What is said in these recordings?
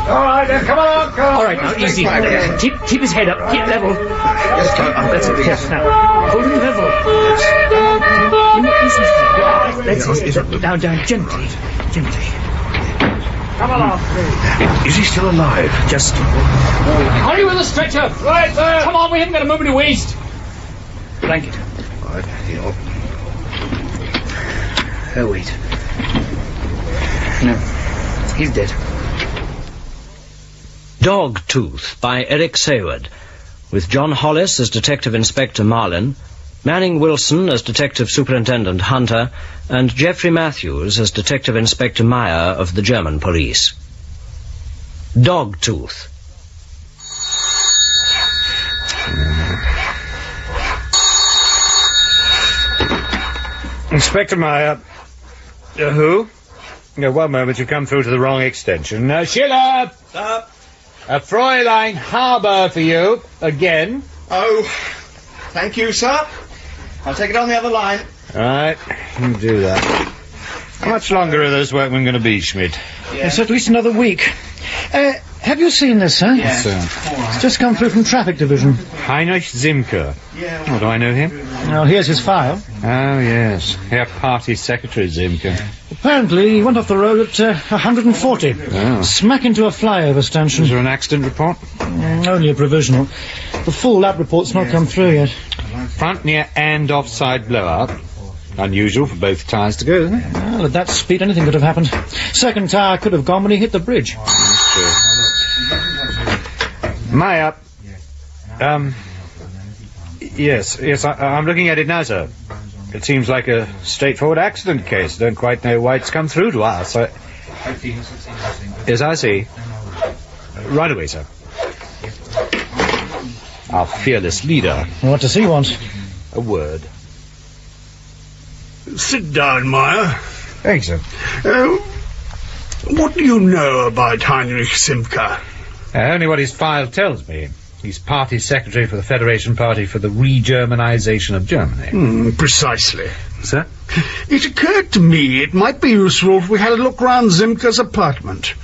All right, then, come on, come on. All right, now, easy. Keep his head up. Keep level. That's it. Yes, now. Hold him level. Easy. That's it. Down, gently. Come along, please. Is he still alive? Just... Hurry with the stretcher. Right, sir. Come on, we haven't got a moment to waste. Blanket. Right, Oh, wait. No, he's dead. Dogtooth by Eric Saward, with John Hollis as Detective Inspector Marlin, Manning Wilson as Detective Superintendent Hunter, and Geoffrey Matthews as Detective Inspector Meyer of the German police. Dogtooth. Inspector Meyer. Who? No, one moment, you've come through to the wrong extension. Schiller! A Fräulein Harbour for you, again. Oh, thank you, sir. I'll take it on the other line. All right, you do that. How much longer are those workmen going to be, Schmidt? Yes, at least another week. Have you seen this, sir? Yes, sir. It's just come through from traffic division. Heinrich Simker. Yeah. Oh, do I know him? Well, here's his file. Oh, yes. Herr Party Secretary Simker. Apparently, he went off the road at 140. Oh. Smack into a flyover stanchion. Is there an accident report? Only a provisional. The full lab report's not come through yet. Front near and offside blowout. Unusual for both tyres to go, isn't it? Well, at that speed, anything could have happened. Second tyre could have gone when he hit the bridge. That's true. Meyer. Yes, I'm looking at it now, sir. It seems like a straightforward accident case. Don't quite know why it's come through to us. Yes, I see. Right away, sir. Our fearless leader. What does he want? A word. Sit down, Meyer. Thanks, sir. What do you know about Heinrich Simker? Only what his file tells me. He's party secretary for the Federation Party for the Re-Germanization of Germany. Precisely. Sir? It occurred to me it might be useful if we had a look round Simker's apartment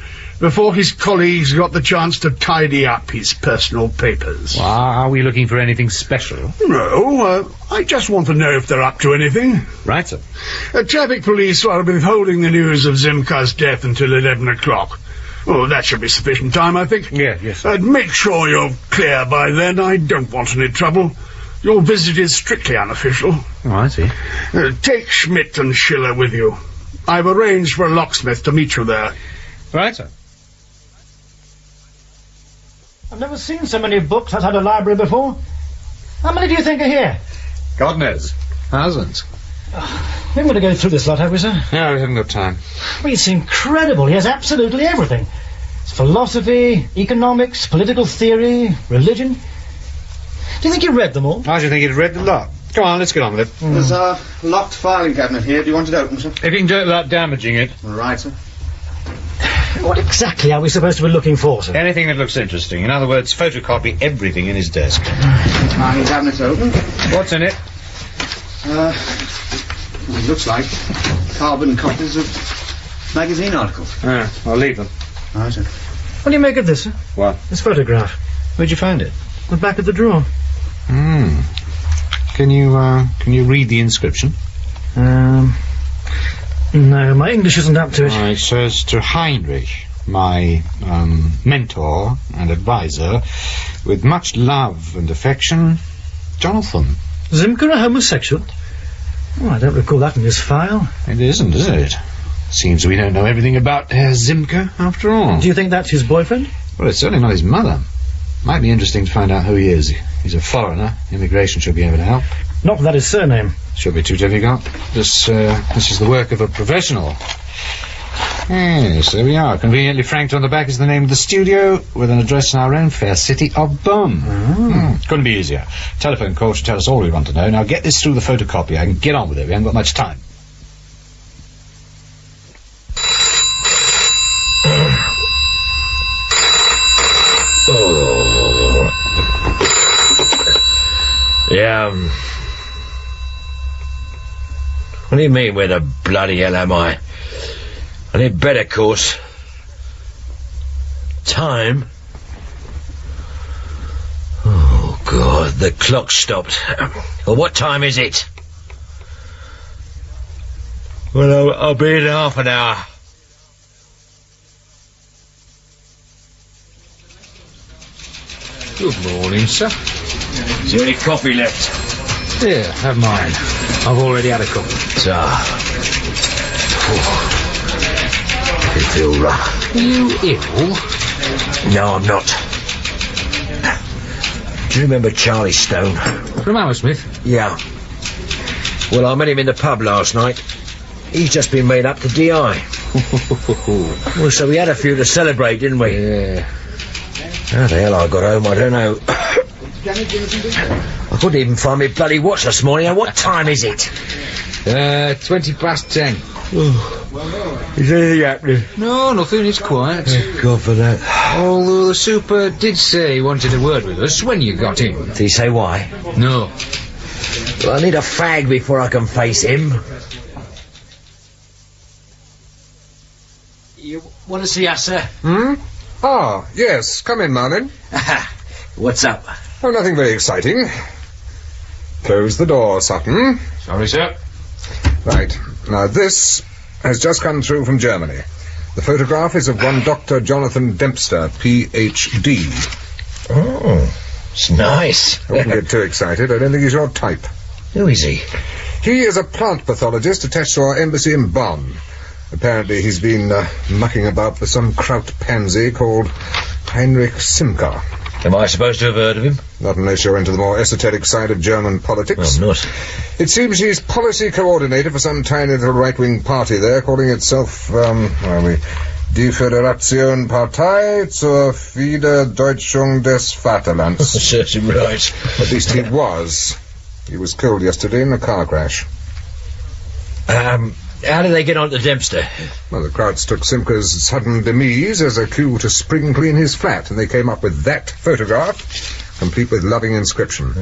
before his colleagues got the chance to tidy up his personal papers. Well, are we looking for anything special? No, I just want to know if they're up to anything. Right, sir. Traffic police are withholding the news of Simker's death until 11 o'clock. Oh, that should be sufficient time, I think. Yes, sir. Make sure you're clear by then. I don't want any trouble. Your visit is strictly unofficial. Oh, I see. Take Schmidt and Schiller with you. I've arranged for a locksmith to meet you there. Right, sir. I've never seen so many books outside a library before. How many do you think are here? God knows. Thousands. We haven't got to go through this lot, have we, sir? No, we haven't got time. Well, it's incredible. He has absolutely everything. It's philosophy, economics, political theory, religion. Do you think you read them all? I should think he'd read the lot. Come on, let's get on with it. There's a locked filing cabinet here. Do you want it open, sir? If you can do it without damaging it. All right, sir. What exactly are we supposed to be looking for, sir? Anything that looks interesting. In other words, photocopy everything in his desk. Filing cabinet's open. What's in it? It looks like carbon copies of magazine articles. I'll leave them. All right, sir. What do you make of this, sir? What? This photograph. Where'd you find it? The back of the drawer. Can you read the inscription? No, my English isn't up to it. It says to Heinrich, my mentor and advisor, with much love and affection, Jonathan. Simker a homosexual? Oh, I don't recall that in this file. It isn't, is it? Seems we don't know everything about Herr Simker, after all. Do you think that's his boyfriend? Well, it's certainly not his mother. Might be interesting to find out who he is. He's a foreigner. Immigration should be able to help. Not without his surname. Should be too difficult. This is the work of a professional. Yes, there we are. Conveniently franked on the back is the name of the studio, with an address in our own fair city of Bonn. Couldn't be easier. Telephone call should tell us all we want to know. Now get this through the photocopy. I can get on with it. We haven't got much time. Yeah, what do you mean, where the bloody hell am I? I need bed, of course. Time? Oh, God, the clock stopped. Well, what time is it? Well, I'll be in half an hour. Good morning, sir. Is there any coffee left? Here, have mine. I've already had a cup. I feel rough. Are you ill? No, I'm not. Do you remember Charlie Stone? From Hammersmith? Yeah. Well, I met him in the pub last night. He's just been made up to DI. Well, so we had a few to celebrate, didn't we? Yeah. How the hell I got home, I don't know. I couldn't even find my bloody watch this morning. And what time is it? 10:20. Is anything happening? No, nothing. It's quiet. Thank God for that. Although the super did say he wanted a word with us when you got in. Did he say why? No. Well, I need a fag before I can face him. You want to see us, sir? Hmm? Ah, yes. Come in, Marlin. What's up? Oh, nothing very exciting. Close the door, Sutton. Sorry, sir. Right. Now, this has just come through from Germany. The photograph is of one Dr. Jonathan Dempster, Ph.D. Oh, it's nice. I wouldn't get too excited. I don't think he's your type. Who is he? He is a plant pathologist attached to our embassy in Bonn. Apparently he's been mucking about for some kraut pansy called Heinrich Simker. Am I supposed to have heard of him? Not unless you're into the more esoteric side of German politics. I'm not. It seems he's policy coordinator for some tiny little right-wing party there, calling itself, Die Föderation-Partei zur Wiederdeutschung des Vaterlands. Certain right. At least he was. He was killed yesterday in a car crash. How did they get on to Dempster? Well, the Krauts took Simker's sudden demise as a cue to spring clean his flat, and they came up with that photograph, complete with loving inscription.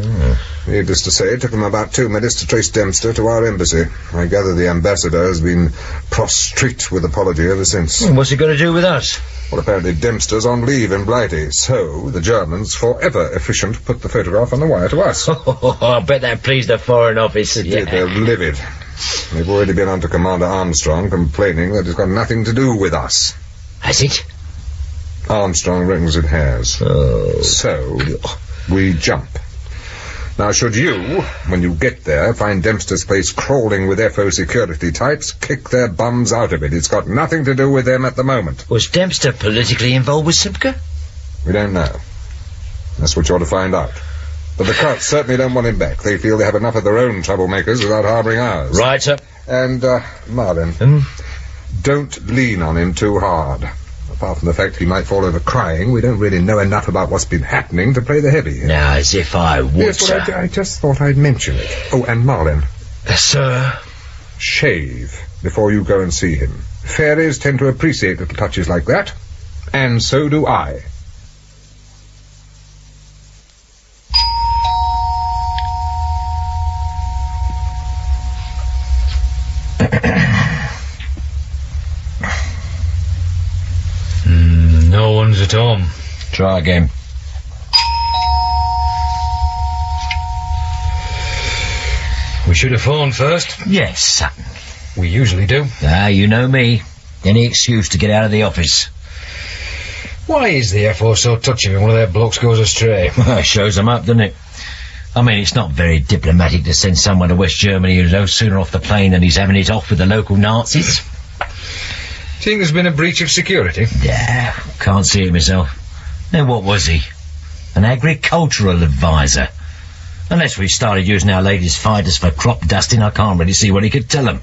Needless to say, it took them about 2 minutes to trace Dempster to our embassy. I gather the ambassador has been prostrate with apology ever since. What's he going to do with us? Well, apparently Dempster's on leave in Blighty, so the Germans, forever efficient, put the photograph on the wire to us. I bet that pleased the Foreign Office. It did. They're livid. They've already been on to Commander Armstrong, complaining that it's got nothing to do with us. Has it? Armstrong reckons it has. Oh. So, we jump. Now, should you, when you get there, find Dempster's place crawling with FO security types, kick their bums out of it. It's got nothing to do with them at the moment. Was Dempster politically involved with Simker? We don't know. That's what you ought to find out. But the Krauts certainly don't want him back. They feel they have enough of their own troublemakers without harbouring ours. Right, sir. And, Marlin, don't lean on him too hard. Apart from the fact he might fall over crying, we don't really know enough about what's been happening to play the heavy. Now, as if I would, Yes, sir. well, I just thought I'd mention it. Oh, and Marlin. Sir? Shave before you go and see him. Fairies tend to appreciate little touches like that. And so do I. No one's at home. Try again. We should have phoned first. Yes, Sutton. We usually do. You know me. Any excuse to get out of the office. Why is the FO so touchy when one of their blokes goes astray? It shows them up, doesn't it? I mean, it's not very diplomatic to send someone to West Germany who's no sooner off the plane than he's having it off with the local Nazis. Think there's been a breach of security? Yeah, can't see it myself. Then what was he? An agricultural advisor. Unless we started using our ladies' fighters for crop dusting, I can't really see what he could tell them.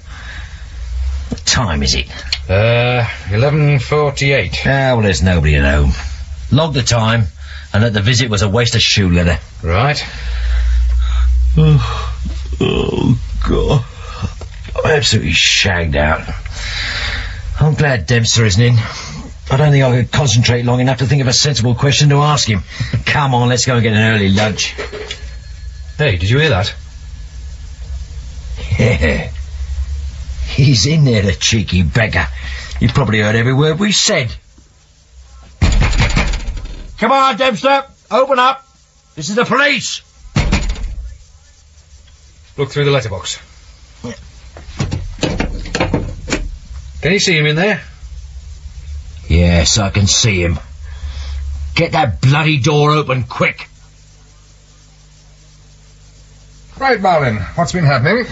What time is it? 11:48. Well, there's nobody at home. Log the time, and that the visit was a waste of shoe leather. Right. Oh, God. I'm absolutely shagged out. I'm glad Dempster isn't in. I don't think I could concentrate long enough to think of a sensible question to ask him. Come on, let's go and get an early lunch. Hey, did you hear that? Yeah. He's in there, the cheeky beggar. You've probably heard every word we said. Come on, Dempster. Open up. This is the police. Look through the letterbox. Can you see him in there? Yes, I can see him. Get that bloody door open, quick. Right, Marlin, what's been happening?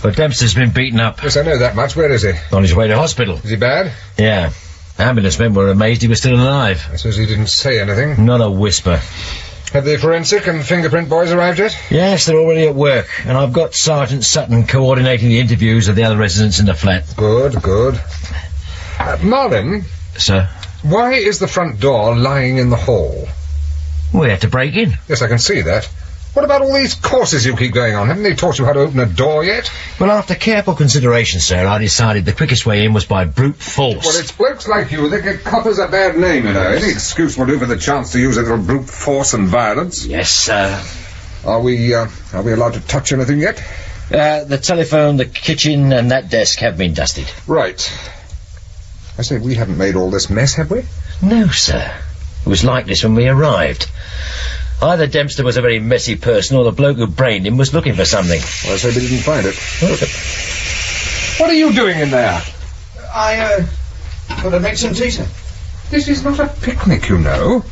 But Dempster's been beaten up. Yes, I know that much. Where is he? On his way to hospital. Is he bad? Yeah. Ambulance men were amazed he was still alive. I suppose he didn't say anything. Not a whisper. Have the forensic and fingerprint boys arrived yet? Yes, they're already at work, and I've got Sergeant Sutton coordinating the interviews of the other residents in the flat. Good, good. Marlin? Sir? Why is the front door lying in the hall? We had to break in. Yes, I can see that. What about all these courses you keep going on? Haven't they taught you how to open a door yet? Well, after careful consideration, sir, I decided the quickest way in was by brute force. Well, it's blokes like you that get coppers a bad name, you know. Any excuse will do for the chance to use a little brute force and violence. Yes, sir. Are we allowed to touch anything yet? The telephone, the kitchen, and that desk have been dusted. Right. I say, we haven't made all this mess, have we? No, sir. It was like this when we arrived. Either Dempster was a very messy person, or the bloke who brained him was looking for something. Well, I say we didn't find it. What are you doing in there? I thought I'd make some tea, sir. This is not a picnic, you know.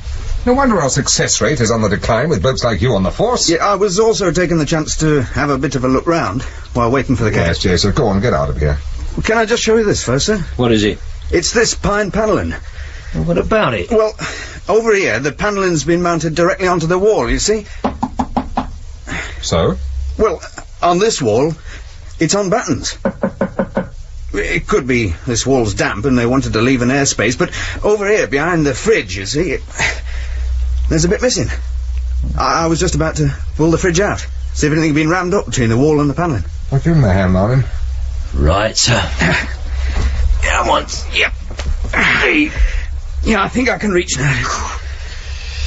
No wonder our success rate is on the decline with blokes like you on the force. Yeah, I was also taking the chance to have a bit of a look round while waiting for the cab. Yes, Jason, go on, get out of here. Well, can I just show you this first, sir? What is it? It's this pine panelling. Well, what about it? Well, over here, the panelling's been mounted directly onto the wall, you see? So? Well, on this wall, it's on battens. It could be this wall's damp and they wanted to leave an airspace, but over here, behind the fridge, you see, there's a bit missing. I was just about to pull the fridge out, see if anything had been rammed up between the wall and the panelling. Well, give him a hand, Marlin. Right, sir. Come on. Yep. Yeah, I think I can reach now.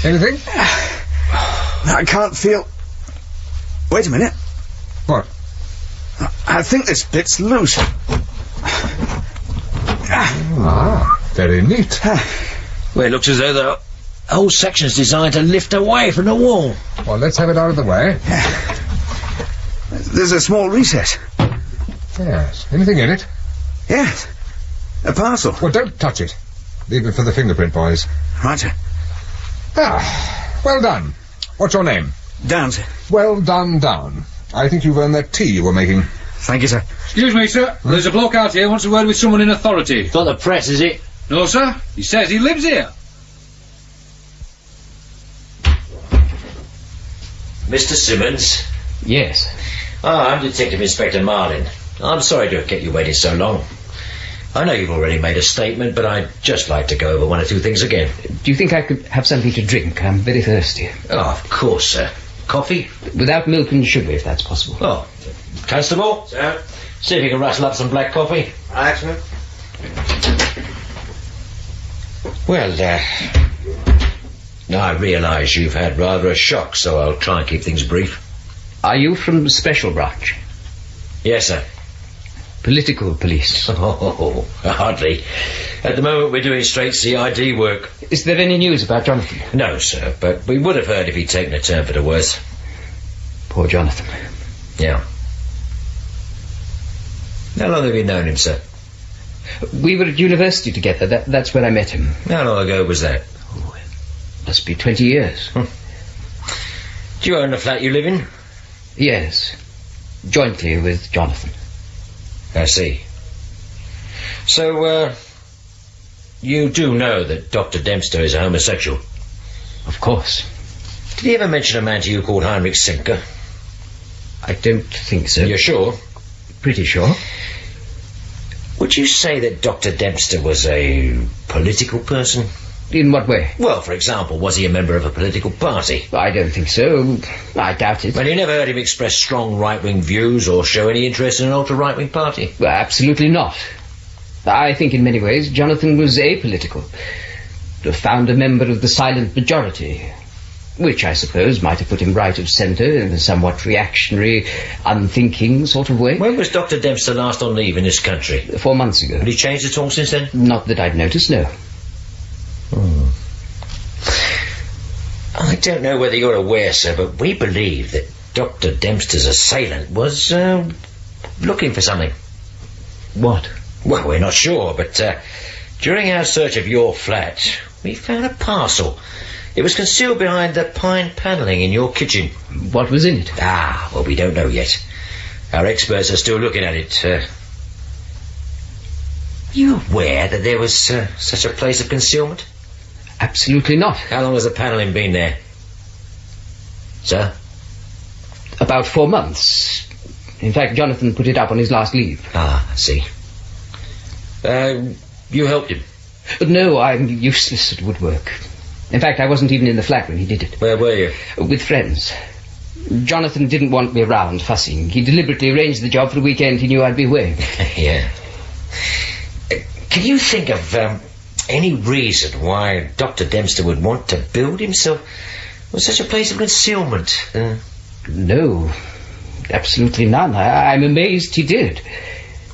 Anything? I can't feel... Wait a minute. What? I think this bit's loose. Ah, very neat. Well, it looks as though the whole section's designed to lift away from the wall. Well, let's have it out of the way. There's a small recess. Yes. Anything in it? Yes. A parcel. Well, don't touch it. Leave it for the fingerprint boys. Right, sir. Ah, well done. What's your name? Down, sir. Well done, Down. I think you've earned that tea you were making. Thank you, sir. Excuse me, sir. There's a bloke out here wants a word with someone in authority. It's not the press, is it? No, sir. He says he lives here. Mr. Simmons? Yes. I'm Detective Inspector Marlin. I'm sorry to have kept you waiting so long. I know you've already made a statement, but I'd just like to go over one or two things again. Do you think I could have something to drink? I'm very thirsty. Oh, of course, sir. Coffee? Without milk and sugar, if that's possible. Oh. Constable? Sir? See if you can rustle up some black coffee. Right, sir. Well, I realise you've had rather a shock, so I'll try and keep things brief. Are you from the Special Branch? Yes, sir. Political police? Oh, hardly. At the moment we're doing straight CID work. Is there any news about Jonathan? No, sir, but we would have heard if he'd taken a turn for the worse. Poor Jonathan. Yeah. How long have you known him, sir? We were at university together. That's where I met him. How long ago was that? Oh, it must be 20 years. Do you own the flat you live in? Yes. Jointly with Jonathan. I see. So, you do know that Dr. Dempster is a homosexual? Of course. Did he ever mention a man to you called Heinrich Simker? I don't think so. You're sure? Pretty sure. Would you say that Dr. Dempster was a political person? In what way? Well, for example, was he a member of a political party? I don't think so. I doubt it. Well, you never heard him express strong right-wing views or show any interest in an ultra-right-wing party? Well, absolutely not. I think in many ways Jonathan was apolitical. A founder member of the silent majority, which I suppose might have put him right of centre in a somewhat reactionary, unthinking sort of way. When was Dr. Dempster last on leave in this country? 4 months ago. Had he changed at all since then? Not that I've noticed, no. don't know whether you're aware, sir, but we believe that Dr. Dempster's assailant was, looking for something. What? Well, we're not sure, but, during our search of your flat, we found a parcel. It was concealed behind the pine panelling in your kitchen. What was in it? Well, we don't know yet. Our experts are still looking at it. Are you aware that there was such a place of concealment? Absolutely not. How long has the panelling been there? Sir? About 4 months. In fact, Jonathan put it up on his last leave. I see. You helped him? No, I'm useless at woodwork. In fact, I wasn't even in the flat when he did it. Where were you? With friends. Jonathan didn't want me around fussing. He deliberately arranged the job for the weekend he knew I'd be away. Yeah. Can you think of any reason why Dr. Dempster would want to build himself with such a place of concealment? No, absolutely none. I'm amazed he did.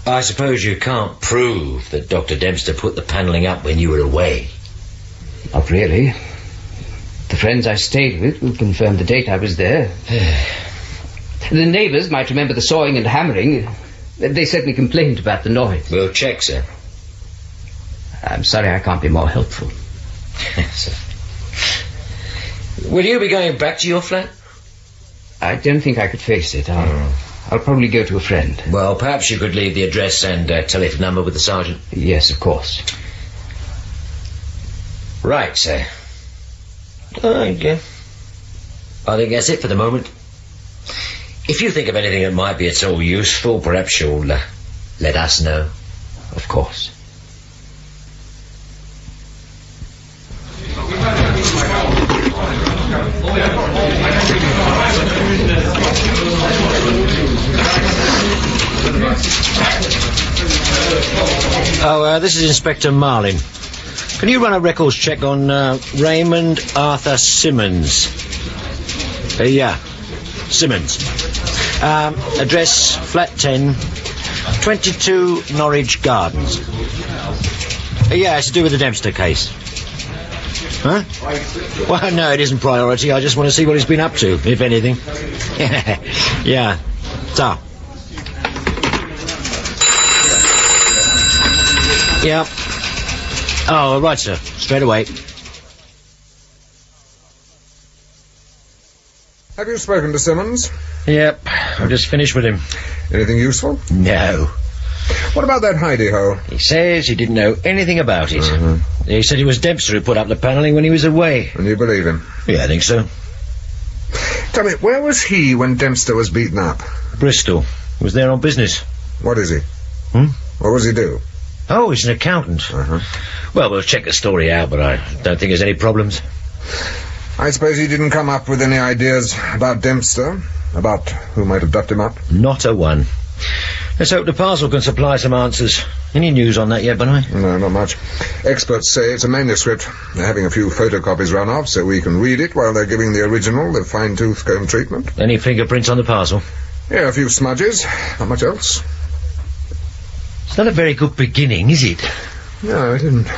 I suppose you can't prove that Dr. Dempster put the panelling up when you were away. Not really. The friends I stayed with will confirm the date I was there. The neighbours might remember the sawing and hammering. They certainly complained about the noise. We'll check, sir. I'm sorry I can't be more helpful. Will you be going back to your flat? I don't think I could face it. I'll probably go to a friend. Well, perhaps you could leave the address and telephone number with the sergeant. Yes, of course. Right, sir. Okay. I think that's it for the moment. If you think of anything that might be at all useful, perhaps you'll let us know. Of course. This is Inspector Marlin. Can you run a records check on Raymond Arthur Simmons? Yeah, Simmons. Address flat 10, 22 Norwich Gardens. Yeah, it's to do with the Dempster case. Huh? Well, no, it isn't priority. I just want to see what he's been up to, if anything. Yeah. So. Yeah. Oh, right, sir. Straight away. Have you spoken to Simmons? Yep. I've just finished with him. Anything useful? No. What about that hidey-hole? He says he didn't know anything about it. Mm-hmm. He said it was Dempster who put up the panelling when he was away. And you believe him? Yeah, I think so. Tell me, where was he when Dempster was beaten up? Bristol. He was there on business. What is he? What does he do? Oh, he's an accountant. Well, we'll check the story out, but I don't think there's any problems. I suppose he didn't come up with any ideas about Dempster? About who might have duffed him up? Not a one. Let's hope the parcel can supply some answers. Any news on that yet, Benoit? No, not much. Experts say it's a manuscript. They're having a few photocopies run off so we can read it while they're giving the original the fine-tooth comb treatment. Any fingerprints on the parcel? Yeah, a few smudges. Not much else. It's not a very good beginning, is it? No, it isn't.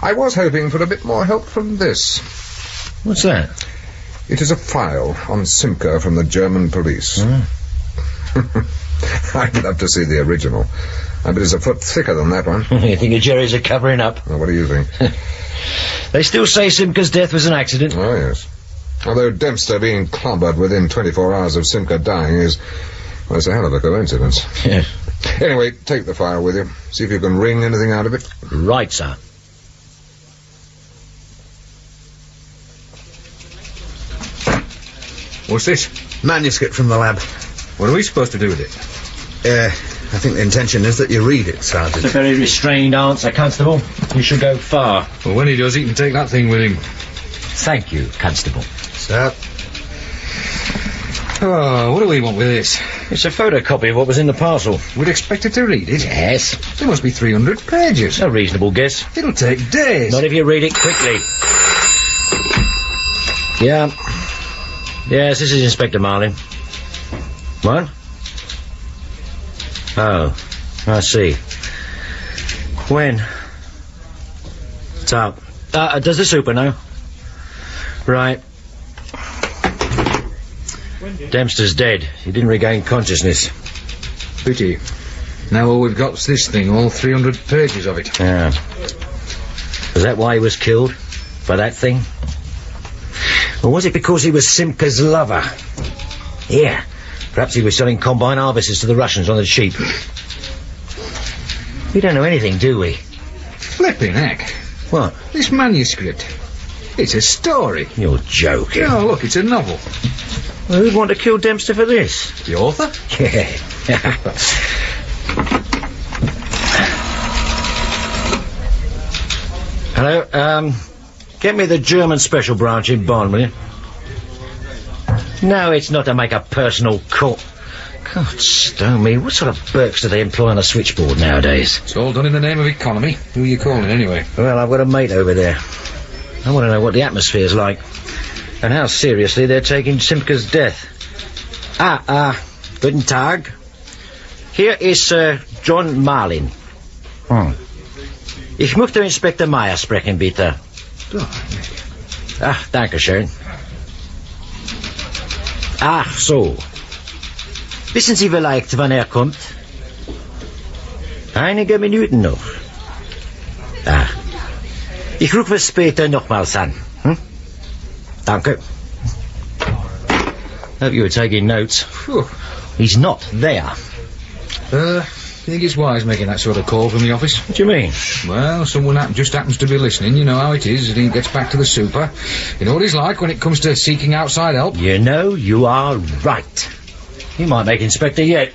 I was hoping for a bit more help from this. What's that? It is a file on Simca from the German police. I'd love to see the original. I bet it's a foot thicker than that one. You think the Jerrys are covering up? Well, what do you think? They still say Simca's death was an accident. Oh, yes. Although Dempster being clobbered within 24 hours of Simca dying is, well, it's a hell of a coincidence. Yes. Anyway, take the file with you. See if you can wring anything out of it. Right, sir. What's this? Manuscript from the lab. What are we supposed to do with it? I think the intention is that you read it, Sergeant. It's a very restrained answer, Constable. You should go far. Well, when he does, he can take that thing with him. Thank you, Constable. Sir. Oh, what do we want with this? It's a photocopy of what was in the parcel. We'd expect it to read it? Yes. There must be 300 pages. A reasonable guess. It'll take days. Not if you read it quickly. Yeah. Yes, this is Inspector Marlin. What? Oh, I see. When? So, does the super know? Right. Dempster's dead. He didn't regain consciousness. Pity. Now all we've got's this thing, all 300 pages of it. Yeah. Was that why he was killed? For that thing? Or was it because he was Simca's lover? Yeah. Perhaps he was selling combine harvesters to the Russians on the cheap. We don't know anything, do we? Flipping heck. What? This manuscript. It's a story. You're joking. Oh, look, it's a novel. Well, who'd want to kill Dempster for this? The author? Yeah. Hello, get me the German special branch in Bonn, will you? No, it's not to make a personal call. God, stone me, what sort of burks do they employ on a switchboard nowadays? It's all done in the name of economy. Who are you calling, anyway? Well, I've got a mate over there. I want to know what the atmosphere's like, and how seriously they're taking Simca's death. Guten Tag. Here is Sir John Marlin. Ich möchte Inspektor Meyer sprechen, bitte. Ach, danke schön. Ach so. Wissen Sie vielleicht, wann er kommt? Einige Minuten noch. Ich rufe später nochmals an. Danke. Hope you were taking notes. Whew. He's not there. You think it's wise making that sort of call from the office? What do you mean? Well, someone just happens to be listening. You know how it is. He gets back to the super. You know what he's like when it comes to seeking outside help. You know, you are right. You might make Inspector yet.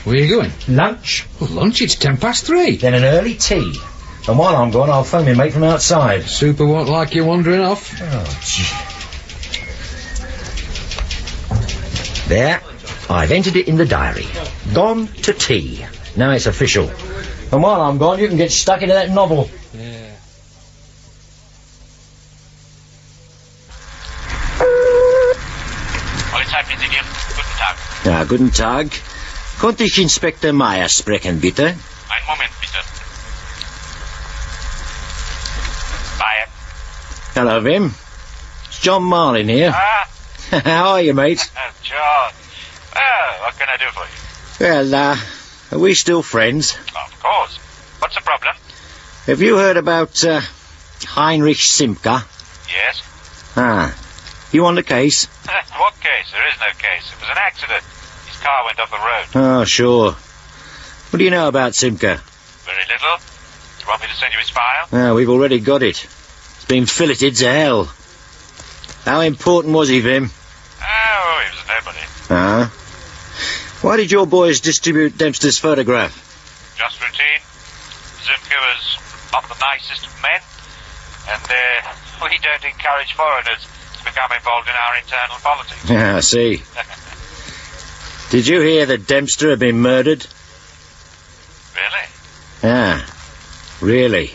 Where are you going? Lunch. Well, lunch? It's 3:10. Then an early tea. And while I'm gone, I'll phone my mate from outside. Super won't like you wandering off. Oh, gee. There. I've entered it in the diary. Gone to tea. Now it's official. And while I'm gone, you can get stuck into that novel. Yeah. Polizeipräsidium, guten Tag. Ja, guten Tag. Konnte ich Inspektor Meyer sprechen, bitte? Einen Moment, bitte. Meyer. Hello, Vim. It's John Marlin here. How are you, mate? John. Well, what can I do for you? Well, are we still friends? Of course. What's the problem? Have you heard about, Heinrich Simca? Yes. You on the case? What case? There is no case. It was an accident. His car went off the road. Oh, sure. What do you know about Simca? Very little. You want me to send you his file? We've already got it. It's been filleted to hell. How important was he, Vim? Oh, he was nobody. Why did your boys distribute Dempster's photograph? Just routine. Simca was not the nicest of men, and we don't encourage foreigners to become involved in our internal politics. Yeah, I see. Did you hear that Dempster had been murdered? Really? Yeah, really.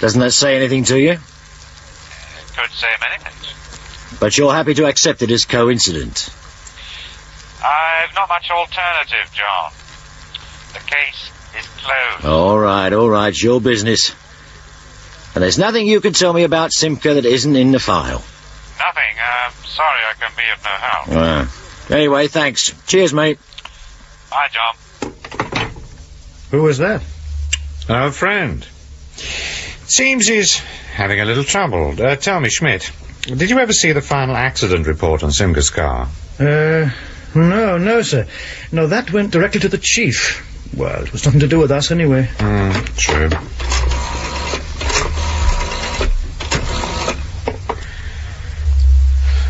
Doesn't that say anything to you? It could say many things. But you're happy to accept it as coincidence? I've not much alternative, John. The case is closed. All right, it's your business. And there's nothing you can tell me about Simca that isn't in the file? Nothing. Sorry I can be of no help. Anyway, thanks. Cheers, mate. Bye, John. Who was that? Our friend. Seems he's having a little trouble. Tell me, Schmidt, did you ever see the final accident report on Simca's car? No, sir. No, that went directly to the chief. Well, it was nothing to do with us, anyway. True.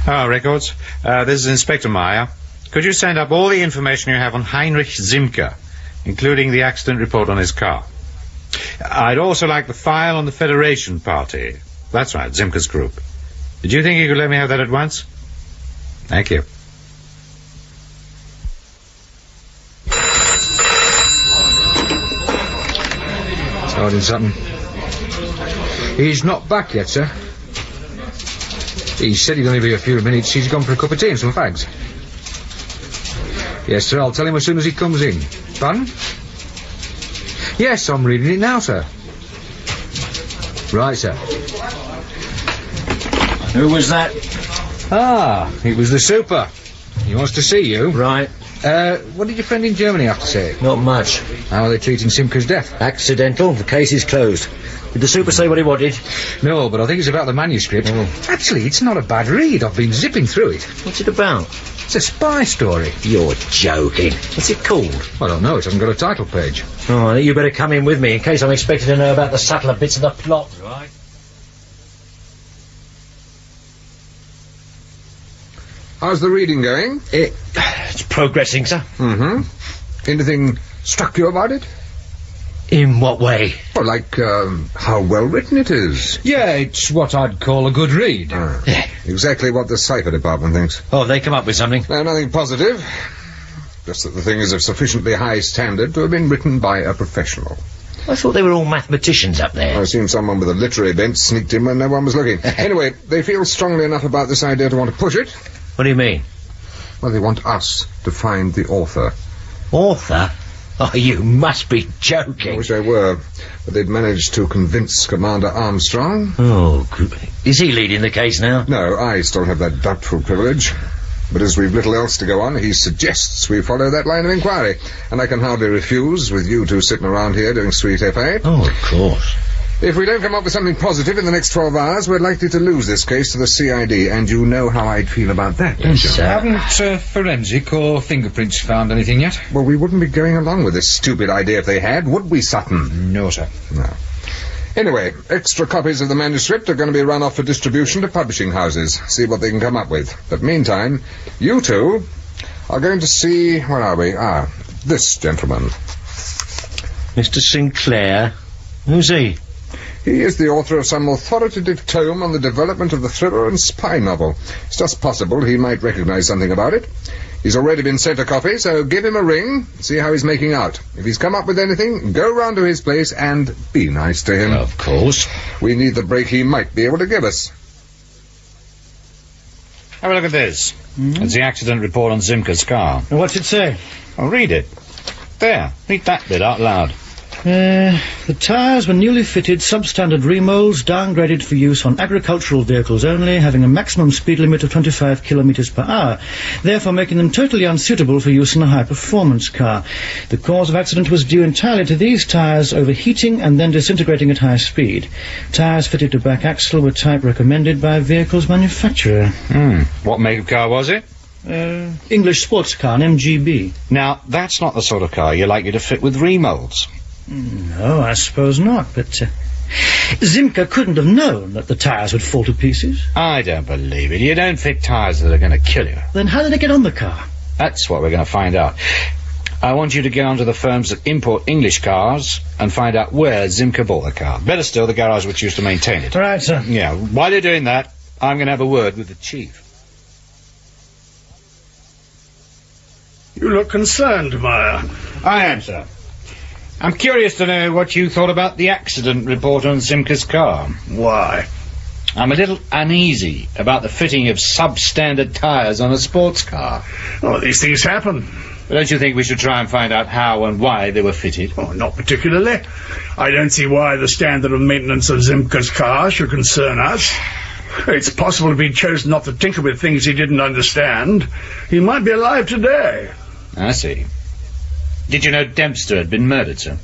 Records. This is Inspector Meyer. Could you send up all the information you have on Heinrich Simca, including the accident report on his car? I'd also like the file on the Federation Party. That's right, Simca's group. Did you think you could let me have that at once? Thank you. Sergeant Sutton. He's not back yet, sir. He said he'd only be a few minutes. He's gone for a cup of tea and some fags. Yes, sir, I'll tell him as soon as he comes in. Pardon? Yes, I'm reading it now, sir. Right, sir. Who was that? Ah, it was the super. He wants to see you. Right. What did your friend in Germany have to say? Not much. How are they treating Simca's death? Accidental. The case is closed. Did the super say what he wanted? No, but I think it's about the manuscript. Oh. Actually, it's not a bad read. I've been zipping through it. What's it about? It's a spy story. You're joking. What's it called? I don't know. It hasn't got a title page. Oh, I think you better come in with me in case I'm expected to know about the subtler bits of the plot. Right. How's the reading going? It's progressing, sir. Mm-hmm. Anything struck you about it? In what way? Well, like, how well written it is. Yeah, it's what I'd call a good read. Exactly what the cipher department thinks. Oh, have they come up with something? No, nothing positive. Just that the thing is of sufficiently high standard to have been written by a professional. I thought they were all mathematicians up there. I assume someone with a literary bent sneaked in when no one was looking. Anyway, they feel strongly enough about this idea to want to push it. What do you mean? Well, they want us to find the author. Author? Oh, you must be joking. I wish I were, but they'd managed to convince Commander Armstrong. Oh, good. Is he leading the case now? No, I still have that doubtful privilege. But as we've little else to go on, he suggests we follow that line of inquiry. And I can hardly refuse, with you two sitting around here doing sweet FA. Oh, of course. If we don't come up with something positive in the next 12 hours, we're likely to lose this case to the CID, and you know how I'd feel about that, don't you? Haven't forensic or fingerprints found anything yet? Well, we wouldn't be going along with this stupid idea if they had, would we, Sutton? No, sir. No. Anyway, extra copies of the manuscript are going to be run off for distribution to publishing houses. See what they can come up with. But meantime, you two are going to see... Where are we? Ah, this gentleman. Mr. Sinclair? Who's he? He is the author of some authoritative tome on the development of the thriller and spy novel. It's just possible he might recognize something about it. He's already been sent a copy, so give him a ring, see how he's making out. If he's come up with anything, go round to his place and be nice to him. Of course. We need the break he might be able to give us. Have a look at this. It's the accident report on Simca's car. What's it say? I'll read it. There, read that bit out loud. The tyres were newly fitted, substandard remolds, downgraded for use on agricultural vehicles only, having a maximum speed limit of 25 kilometres per hour, therefore making them totally unsuitable for use in a high-performance car. The cause of accident was due entirely to these tyres overheating and then disintegrating at high speed. Tyres fitted to back axle were type recommended by vehicle's manufacturer. What make of car was it? English sports car, an MGB. Now, that's not the sort of car you're likely to fit with remolds. No, I suppose not, but Simca couldn't have known that the tyres would fall to pieces. I don't believe it. You don't fit tyres that are going to kill you. Then how did they get on the car? That's what we're going to find out. I want you to get onto the firms that import English cars and find out where Simca bought the car. Better still, the garage which used to maintain it. All right, sir. Yeah, while you're doing that, I'm going to have a word with the chief. You look concerned, Meyer. I am, sir. I'm curious to know what you thought about the accident report on Simca's car. Why? I'm a little uneasy about the fitting of substandard tyres on a sports car. Oh, these things happen. But don't you think we should try and find out how and why they were fitted? Oh, not particularly. I don't see why the standard of maintenance of Simca's car should concern us. It's possible if he'd chosen not to tinker with things he didn't understand, he might be alive today. I see. Did you know Dempster had been murdered, sir?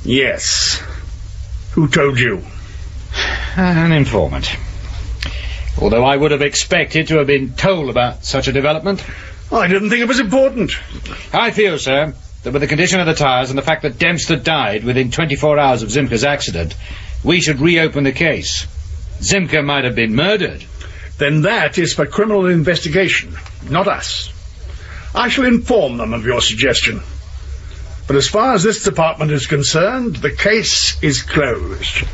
Yes. Who told you? An informant. Although I would have expected to have been told about such a development. I didn't think it was important. I feel, sir, that with the condition of the tyres and the fact that Dempster died within 24 hours of Simca's accident, we should reopen the case. Simca might have been murdered. Then that is for criminal investigation, not us. I shall inform them of your suggestion. But as far as this department is concerned, the case is closed.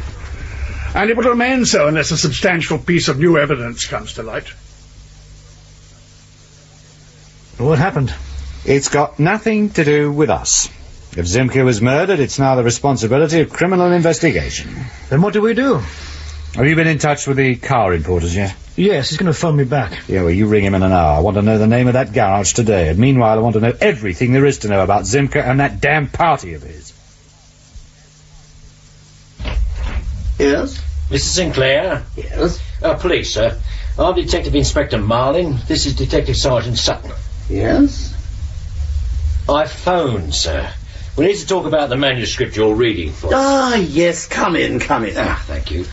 And it will remain so unless a substantial piece of new evidence comes to light. What happened? It's got nothing to do with us. If Simca was murdered, it's now the responsibility of criminal investigation. Then what do we do? Have you been in touch with the car importers yet? Yes, he's going to phone me back. Yeah, well, you ring him in an hour. I want to know the name of that garage today. And meanwhile, I want to know everything there is to know about Simca and that damn party of his. Yes? Mr. Sinclair? Yes? Police, sir. I'm Detective Inspector Marlin. This is Detective Sergeant Sutton. Yes? I phoned, sir. We need to talk about the manuscript you're reading for. Ah, yes, come in. Ah, thank you.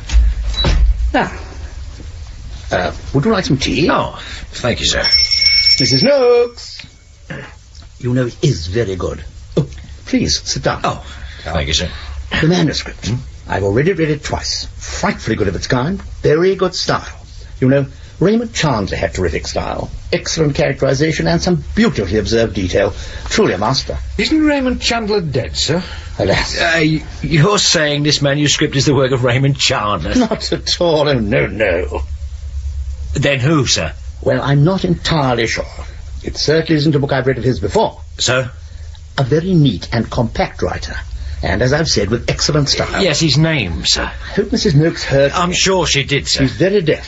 Would you like some tea? Oh, thank you, sir. Mrs. Noakes! You know, it is very good. Oh, please, sit down. Oh, thank you, sir. The manuscript. I've already read it twice. Frightfully good of its kind. Very good style. You know, Raymond Chandler had terrific style. Excellent characterization and some beautifully observed detail. Truly a master. Isn't Raymond Chandler dead, sir? Alas. You're saying this manuscript is the work of Raymond Chandler? Not at all. Oh, no. Then who, sir? Well, I'm not entirely sure. It certainly isn't a book I've read of his before. So? A very neat and compact writer. And, as I've said, with excellent style. Yes, his name, sir. I hope Mrs. Noakes heard... I'm sure she did, sir. He's very deaf.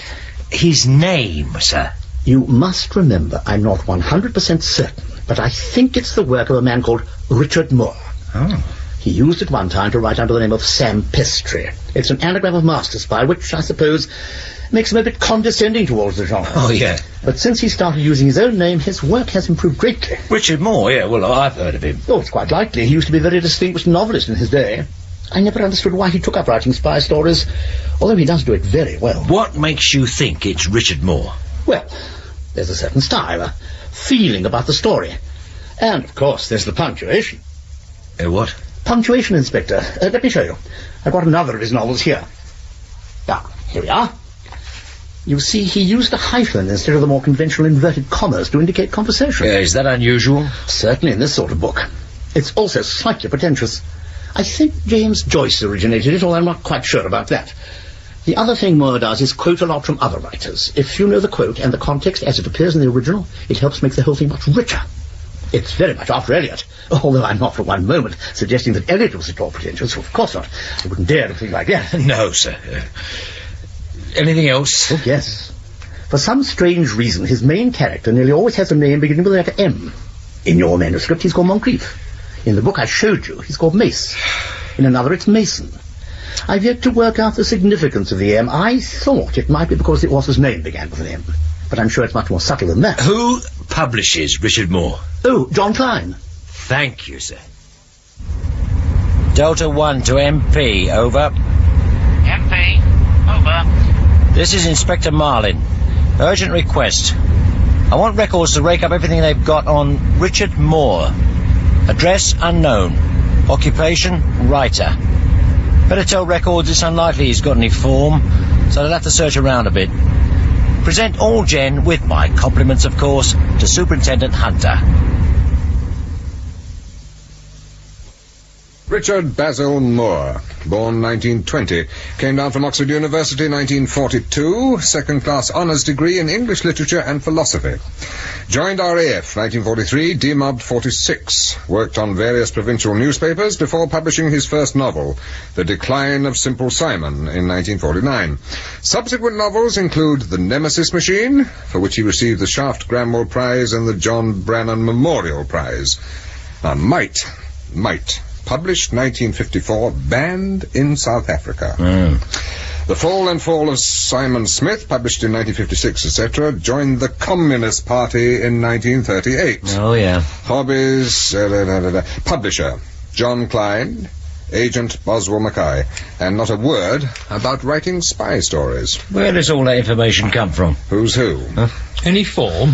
His name, sir? You must remember, I'm not 100% certain, but I think it's the work of a man called Richard Moore. Oh. He used at one time to write under the name of Sam Pestry. It's an anagram of master spy, which, I suppose, makes him a bit condescending towards the genre. Oh, yeah. But since he started using his own name, his work has improved greatly. Richard Moore, yeah, well, I've heard of him. Oh, it's quite likely. He used to be a very distinguished novelist in his day. I never understood why he took up writing spy stories, although he does do it very well. What makes you think it's Richard Moore? Well, there's a certain style, a feeling about the story. And, of course, there's the punctuation. What? Punctuation, Inspector. Let me show you. I've got another of his novels here. Here we are. You see, he used a hyphen instead of the more conventional inverted commas to indicate conversation. Is that unusual? Certainly in this sort of book. It's also slightly pretentious. I think James Joyce originated it, although I'm not quite sure about that. The other thing Moore does is quote a lot from other writers. If you know the quote and the context as it appears in the original, it helps make the whole thing much richer. It's very much after Eliot, although I'm not for one moment suggesting that Eliot was at all pretentious. Of course not. I wouldn't dare to think like that. No, sir. Anything else? Oh, yes. For some strange reason, his main character nearly always has a name beginning with the letter M. In your manuscript, he's called Moncrief. In the book I showed you, he's called Mace. In another, it's Mason. I've yet to work out the significance of the M. I thought it might be because the author's name began with an M. But I'm sure it's much more subtle than that. Who publishes Richard Moore? Oh, John Klein. Thank you, sir. Delta 1 to MP, over. MP, over. This is Inspector Marlin. Urgent request. I want records to rake up everything they've got on Richard Moore. Address unknown. Occupation writer. Better tell records it's unlikely he's got any form, so they'll have to search around a bit. Present all gen, with my compliments, of course, to Superintendent Hunter. Richard Basil Moore, born 1920, came down from Oxford University 1942, second-class honours degree in English literature and philosophy. Joined RAF 1943, demobbed 46, worked on various provincial newspapers before publishing his first novel, The Decline of Simple Simon, in 1949. Subsequent novels include The Nemesis Machine, for which he received the Shaft Granville Prize and the John Brannan Memorial Prize. Now, Might, published 1954, banned in South Africa. The Fall and Fall of Simon Smith, published in 1956, etc., joined the Communist Party in 1938. Oh, yeah. Hobbies, publisher, John Klein, agent Boswell Mackay, and not a word about writing spy stories. Where does all that information come from? Who's who? Any form?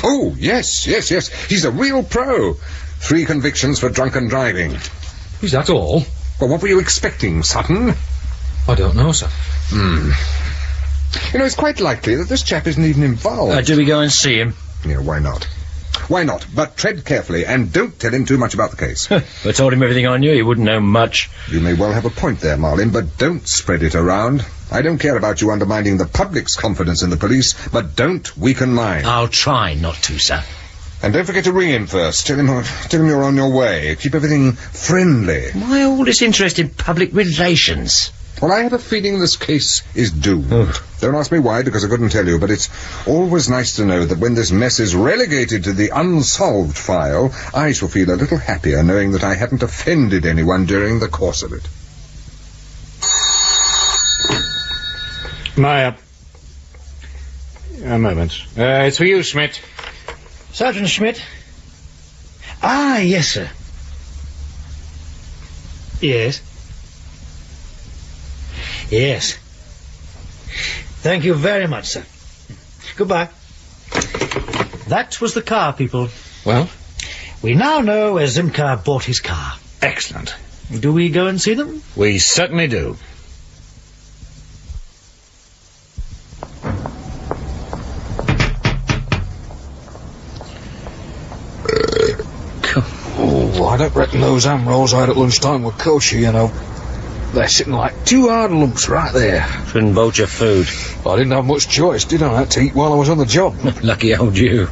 Oh, yes. He's a real pro. 3 convictions for drunken driving. Is that all? Well, what were you expecting, Sutton? I don't know, sir. You know, it's quite likely that this chap isn't even involved. Do we go and see him? Yeah, why not? Why not? But tread carefully, and don't tell him too much about the case. If I told him everything I knew, he wouldn't know much. You may well have a point there, Marlin, but don't spread it around. I don't care about you undermining the public's confidence in the police, but don't weaken mine. I'll try not to, sir. And don't forget to ring him first. Tell him you're on your way. Keep everything friendly. Why all this interest in public relations? Well, I have a feeling this case is doomed. Don't ask me why, because I couldn't tell you, but it's always nice to know that when this mess is relegated to the unsolved file, I shall feel a little happier knowing that I haven't offended anyone during the course of it. Meyer, A moment. It's for you, Schmidt. Sergeant Schmidt? Ah, yes, sir. Yes. Yes. Thank you very much, sir. Goodbye. That was the car, people. Well? We now know where Zimcar bought his car. Excellent. Do we go and see them? We certainly do. Oh, I don't reckon those ham rolls I had at lunchtime were kosher, you know. They're sitting like two hard lumps right there. Shouldn't bolt your food. I didn't have much choice, did I? I had to eat while I was on the job. Lucky old you.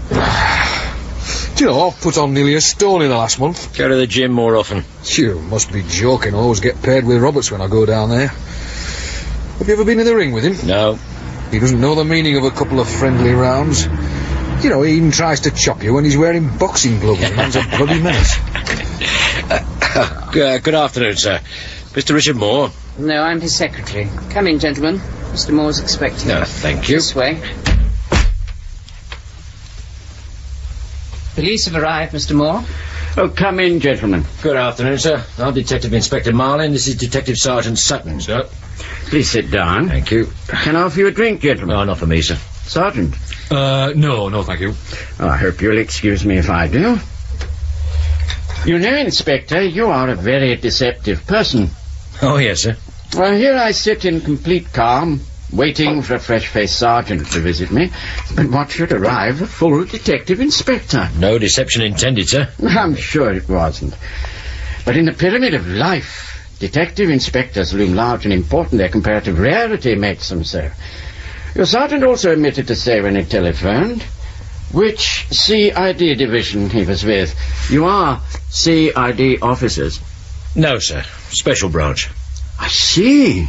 Do you know, I've put on nearly a stone in the last month. Go to the gym more often. You must be joking. I always get paired with Roberts when I go down there. Have you ever been in the ring with him? No. He doesn't know the meaning of a couple of friendly rounds. You know, he even tries to chop you when he's wearing boxing gloves. The man's a bloody menace. Good afternoon, sir. Mr. Richard Moore? No, I'm his secretary. Come in, gentlemen. Mr. Moore's expecting you. Thank you. This way. Police have arrived, Mr. Moore. Oh, come in, gentlemen. Good afternoon, sir. I'm Detective Inspector Marlin. This is Detective Sergeant Sutton, sir. Please sit down. Thank you. Can I offer you a drink, gentlemen? No, not for me, sir. Sergeant? No, thank you. Oh, I hope you'll excuse me if I do. You know, Inspector, you are a very deceptive person. Oh, yes, sir. Well, here I sit in complete calm, waiting for a fresh-faced sergeant to visit me, but what should arrive? A full detective inspector. No deception intended, sir. I'm sure it wasn't. But in the pyramid of life, detective inspectors loom large and important. Their comparative rarity makes them so. Your sergeant also omitted to say when he telephoned which CID division he was with. You are CID officers? No, sir. Special branch. I see.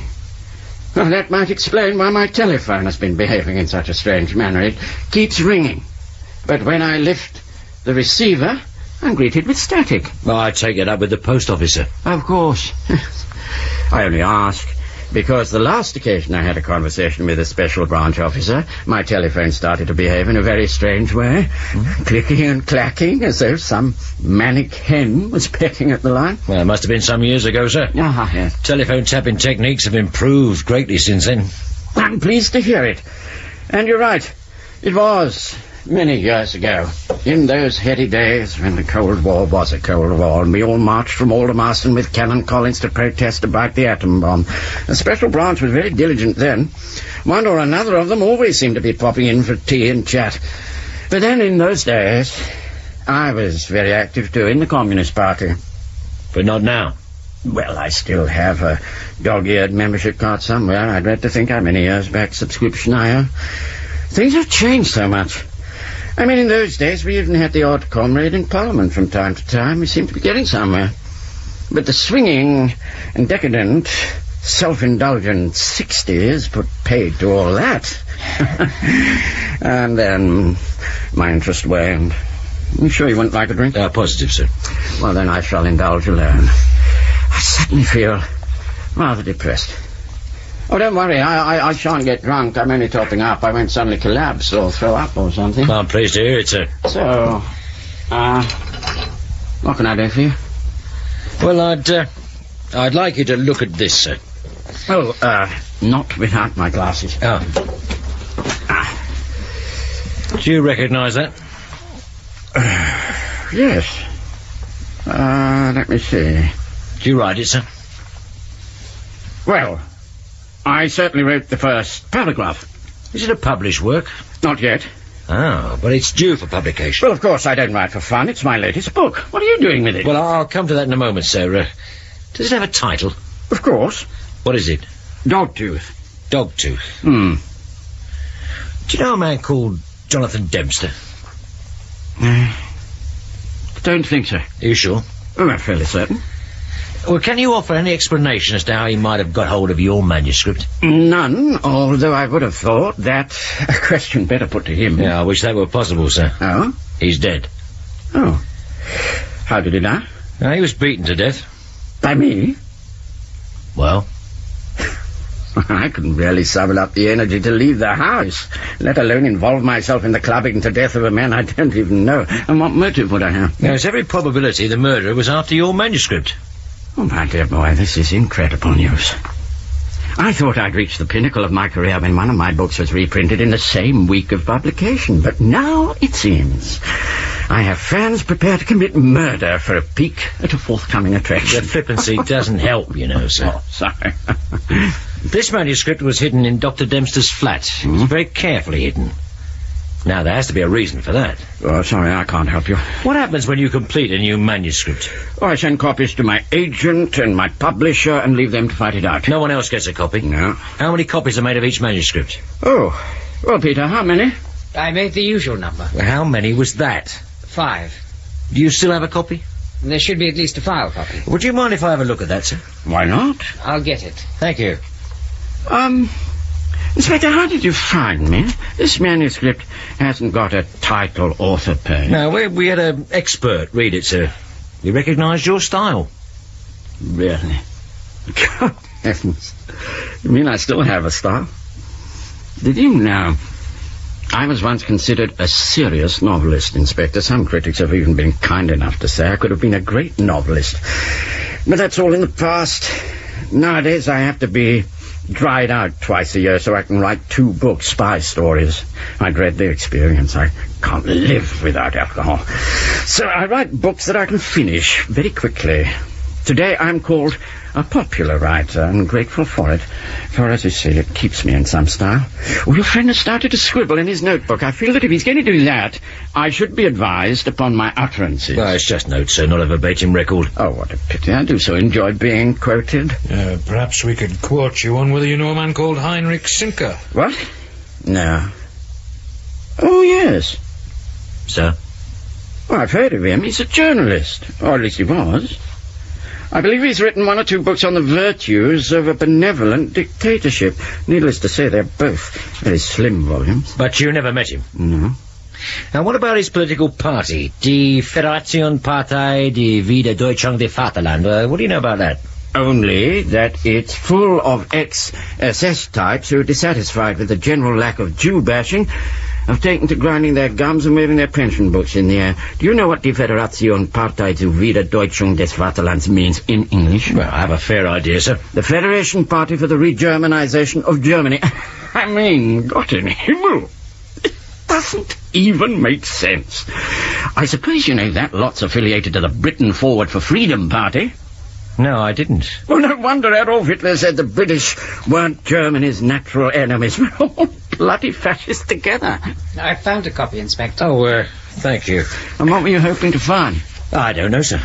Well, that might explain why my telephone has been behaving in such a strange manner. It keeps ringing. But when I lift the receiver, I'm greeted with static. Well, I take it up with the post officer. Of course. I only ask because the last occasion I had a conversation with a special branch officer, my telephone started to behave in a very strange way, clicking and clacking as though some manic hen was pecking at the line. Well, it must have been some years ago, sir. Ah, yes. Telephone tapping techniques have improved greatly since then. I'm pleased to hear it. And you're right. It was many years ago, in those heady days when the Cold War was a Cold War, and we all marched from Aldermaston with Cannon Collins to protest about the atom bomb. The special branch was very diligent then. One or another of them always seemed to be popping in for tea and chat. But then in those days, I was very active too in the Communist Party. But not now. Well, I still have a dog-eared membership card somewhere. I dread to think how many years back subscription I owe. Things have changed so much. I mean, in those days, we even had the odd comrade in Parliament from time to time. We seemed to be getting somewhere. But the swinging and decadent, self-indulgent 60s put paid to all that. And then my interest waned. You sure you wouldn't like a drink? Positive, sir. Well, then I shall indulge alone. I suddenly feel rather depressed. Oh, don't worry, I shan't get drunk. I'm only topping up. I won't suddenly collapse or throw up or something. Well, I'm pleased to hear it, sir. So, what can I do for you? Well, I'd like you to look at this, sir. Oh, not without my glasses. Oh. Do you recognise that? Yes. Let me see. Do you write it, sir? Well, I certainly wrote the first paragraph. Is it a published work? Not yet. Oh, but it's due for publication. Well, of course, I don't write for fun. It's my latest book. What are you doing with it? Well, I'll come to that in a moment, sir. Does it have a title? Of course. What is it? Dogtooth. Dogtooth? Hmm. Do you know a man called Jonathan Dempster? Don't think so. Are you sure? Oh, I'm fairly certain. Well, can you offer any explanation as to how he might have got hold of your manuscript? None, although I would have thought that a question better put to him. Yeah, I wish that were possible, sir. Oh? He's dead. Oh. How did he die? He was beaten to death. By me? Well? I couldn't barely summon up the energy to leave the house, let alone involve myself in the clubbing to death of a man I don't even know. And what motive would I have? There's every probability the murderer was after your manuscript. Oh, my dear boy, this is incredible news. I thought I'd reached the pinnacle of my career when one of my books was reprinted in the same week of publication, but now it seems I have fans prepared to commit murder for a peek at a forthcoming attraction. The flippancy doesn't help, you know, sir. Oh, sorry. This manuscript was hidden in Dr. Dempster's flat. It was very carefully hidden. Now, there has to be a reason for that. Oh, sorry, I can't help you. What happens when you complete a new manuscript? Oh, I send copies to my agent and my publisher and leave them to fight it out. No one else gets a copy? No. How many copies are made of each manuscript? Oh, well, Peter, how many? I made the usual number. Well, how many was that? 5. Do you still have a copy? There should be at least a file copy. Would you mind if I have a look at that, sir? Why not? I'll get it. Thank you. Inspector, how did you find me? This manuscript hasn't got a title author page. No, we had an expert read it, sir. He recognised your style. Really? God heavens. You mean I still have a style? Did you know I was once considered a serious novelist, Inspector? Some critics have even been kind enough to say I could have been a great novelist. But that's all in the past. Nowadays I have to be dried out twice a year so I can write 2 books, spy stories. I dread the experience. I can't live without alcohol. So I write books that I can finish very quickly. Today I'm called a popular writer, and grateful for it, for, as you see, it keeps me in some style. Oh, your friend has started to scribble in his notebook. I feel that if he's going to do that, I should be advised upon my utterances. Well, it's just notes, sir, not a verbatim record. Oh, what a pity. I do so enjoy being quoted. Perhaps we could quote you on whether you know a man called Heinrich Simker. What? No. Oh, yes. Sir? Well, I've heard of him. He's a journalist. Or at least he was. I believe he's written 1 or 2 books on the virtues of a benevolent dictatorship. Needless to say, they're both very slim volumes. But you never met him? No. And what about his political party? Die Föderationspartei die Wiederdeutschung des Vaterland. What do you know about that? Only that it's full of ex-SS types who are dissatisfied with the general lack of Jew-bashing, have taken to grinding their gums and waving their pension books in the air. Do you know what Die Föderationspartei zur Wiederdeutschung des Vaterlands means in English? Well, I have a fair idea, sir. The Federation Party for the Re-Germanization of Germany. I mean, Gott in Himmel. It doesn't even make sense. I suppose you know that lot's affiliated to the Britain Forward for Freedom Party. No, I didn't. Well, no wonder Adolf Hitler said the British weren't Germany's natural enemies. We're all bloody fascists together. I found a copy, Inspector. Oh, thank you. And what were you hoping to find? I don't know, sir.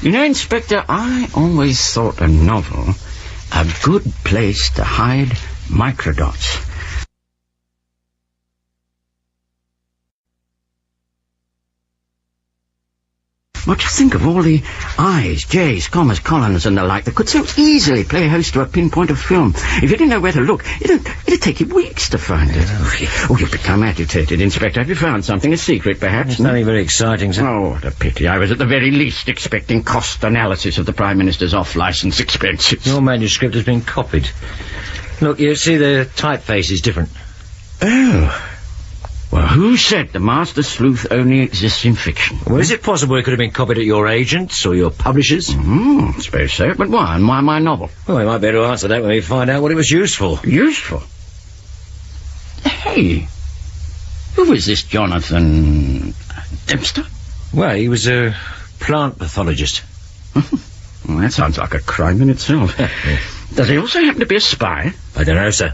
You know, Inspector, I always thought a novel a good place to hide microdots. What do you think of all the I's, J's, commas, colons and the like that could so easily play host to a pinpoint of film? If you didn't know where to look, it'd take you weeks to find it. Oh, you've become agitated, Inspector. Have you found something? A secret, perhaps? It's nothing very exciting, sir. Oh, what a pity. I was at the very least expecting cost analysis of the Prime Minister's off-licence expenses. Your manuscript has been copied. Look, you see the typeface is different. Oh. Well, who said the master sleuth only exists in fiction? Well, is it possible it could have been copied at your agents or your publishers? I suppose so. But why? And why my novel? Well, we might be able to answer that when we find out what it was used for. Useful? Hey, who was this Jonathan Dempster? Well, he was a plant pathologist. Well, that sounds like a crime in itself. Does he also happen to be a spy? I don't know, sir.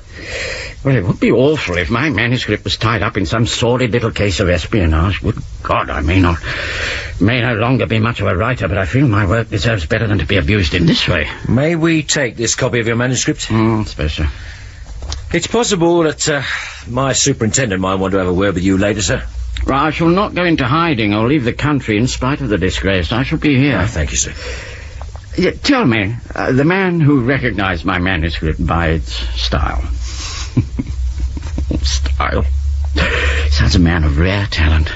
Well, it would be awful if my manuscript was tied up in some sordid little case of espionage. Good God, I may no longer be much of a writer, but I feel my work deserves better than to be abused in this way. May we take this copy of your manuscript? I suppose so. It's possible that my superintendent might want to have a word with you later, sir. Well, I shall not go into hiding or leave the country in spite of the disgrace. I shall be here. Oh, thank you, sir. Yeah, tell me, the man who recognized my manuscript by its style. Style. Sounds a man of rare talent.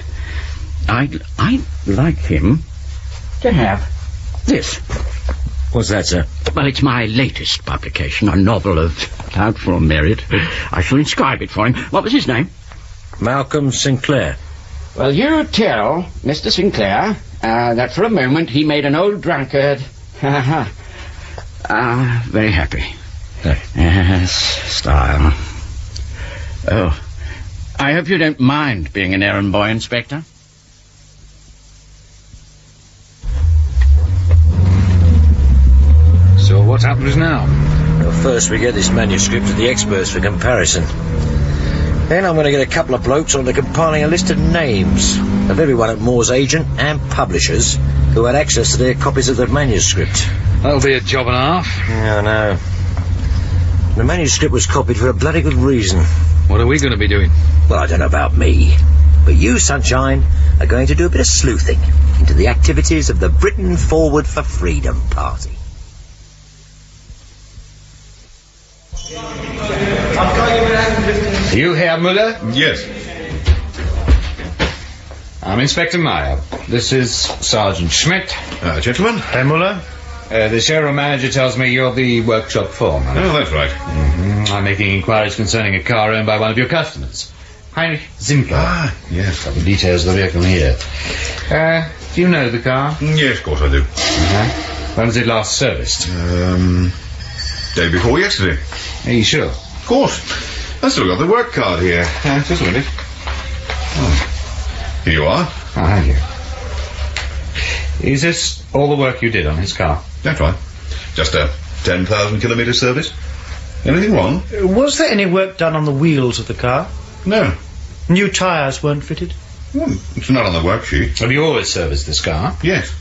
I'd like him to have this. What's that, sir? Well, it's my latest publication, a novel of doubtful merit. I shall inscribe it for him. What was his name? Malcolm Sinclair. Well, you tell Mr. Sinclair that for a moment he made an old drunkard very happy. Yes, style. Oh, I hope you don't mind being an errand boy, Inspector. So what happens now? Well, first we get this manuscript to the experts for comparison. Then I'm going to get a couple of blokes on to compiling a list of names of everyone at Moore's agent and publishers who had access to their copies of the manuscript. That'll be a job and a half. Yeah, I know. The manuscript was copied for a bloody good reason. What are we going to be doing? Well, I don't know about me, but you, Sunshine, are going to do a bit of sleuthing into the activities of the Britain Forward for Freedom Party. You Herr Muller? Yes. I'm Inspector Meyer. This is Sergeant Schmidt. Gentlemen. Herr Muller? The showroom manager tells me you're the workshop foreman. Oh, that's right. I'm making inquiries concerning a car owned by one of your customers, Heinrich Simker. Ah, yes. Got the details of the vehicle here. Do you know the car? Yes, of course I do. When was it last serviced? Day before yesterday. Are you sure? Of course. I still got the work card here. Just a minute. Oh. Here you are. Oh, thank you. Is this all the work you did on his car? That's right. Just a 10,000 kilometre service. Anything wrong? Was there any work done on the wheels of the car? No. New tyres weren't fitted? It's not on the worksheet. Have you always serviced this car? Yes.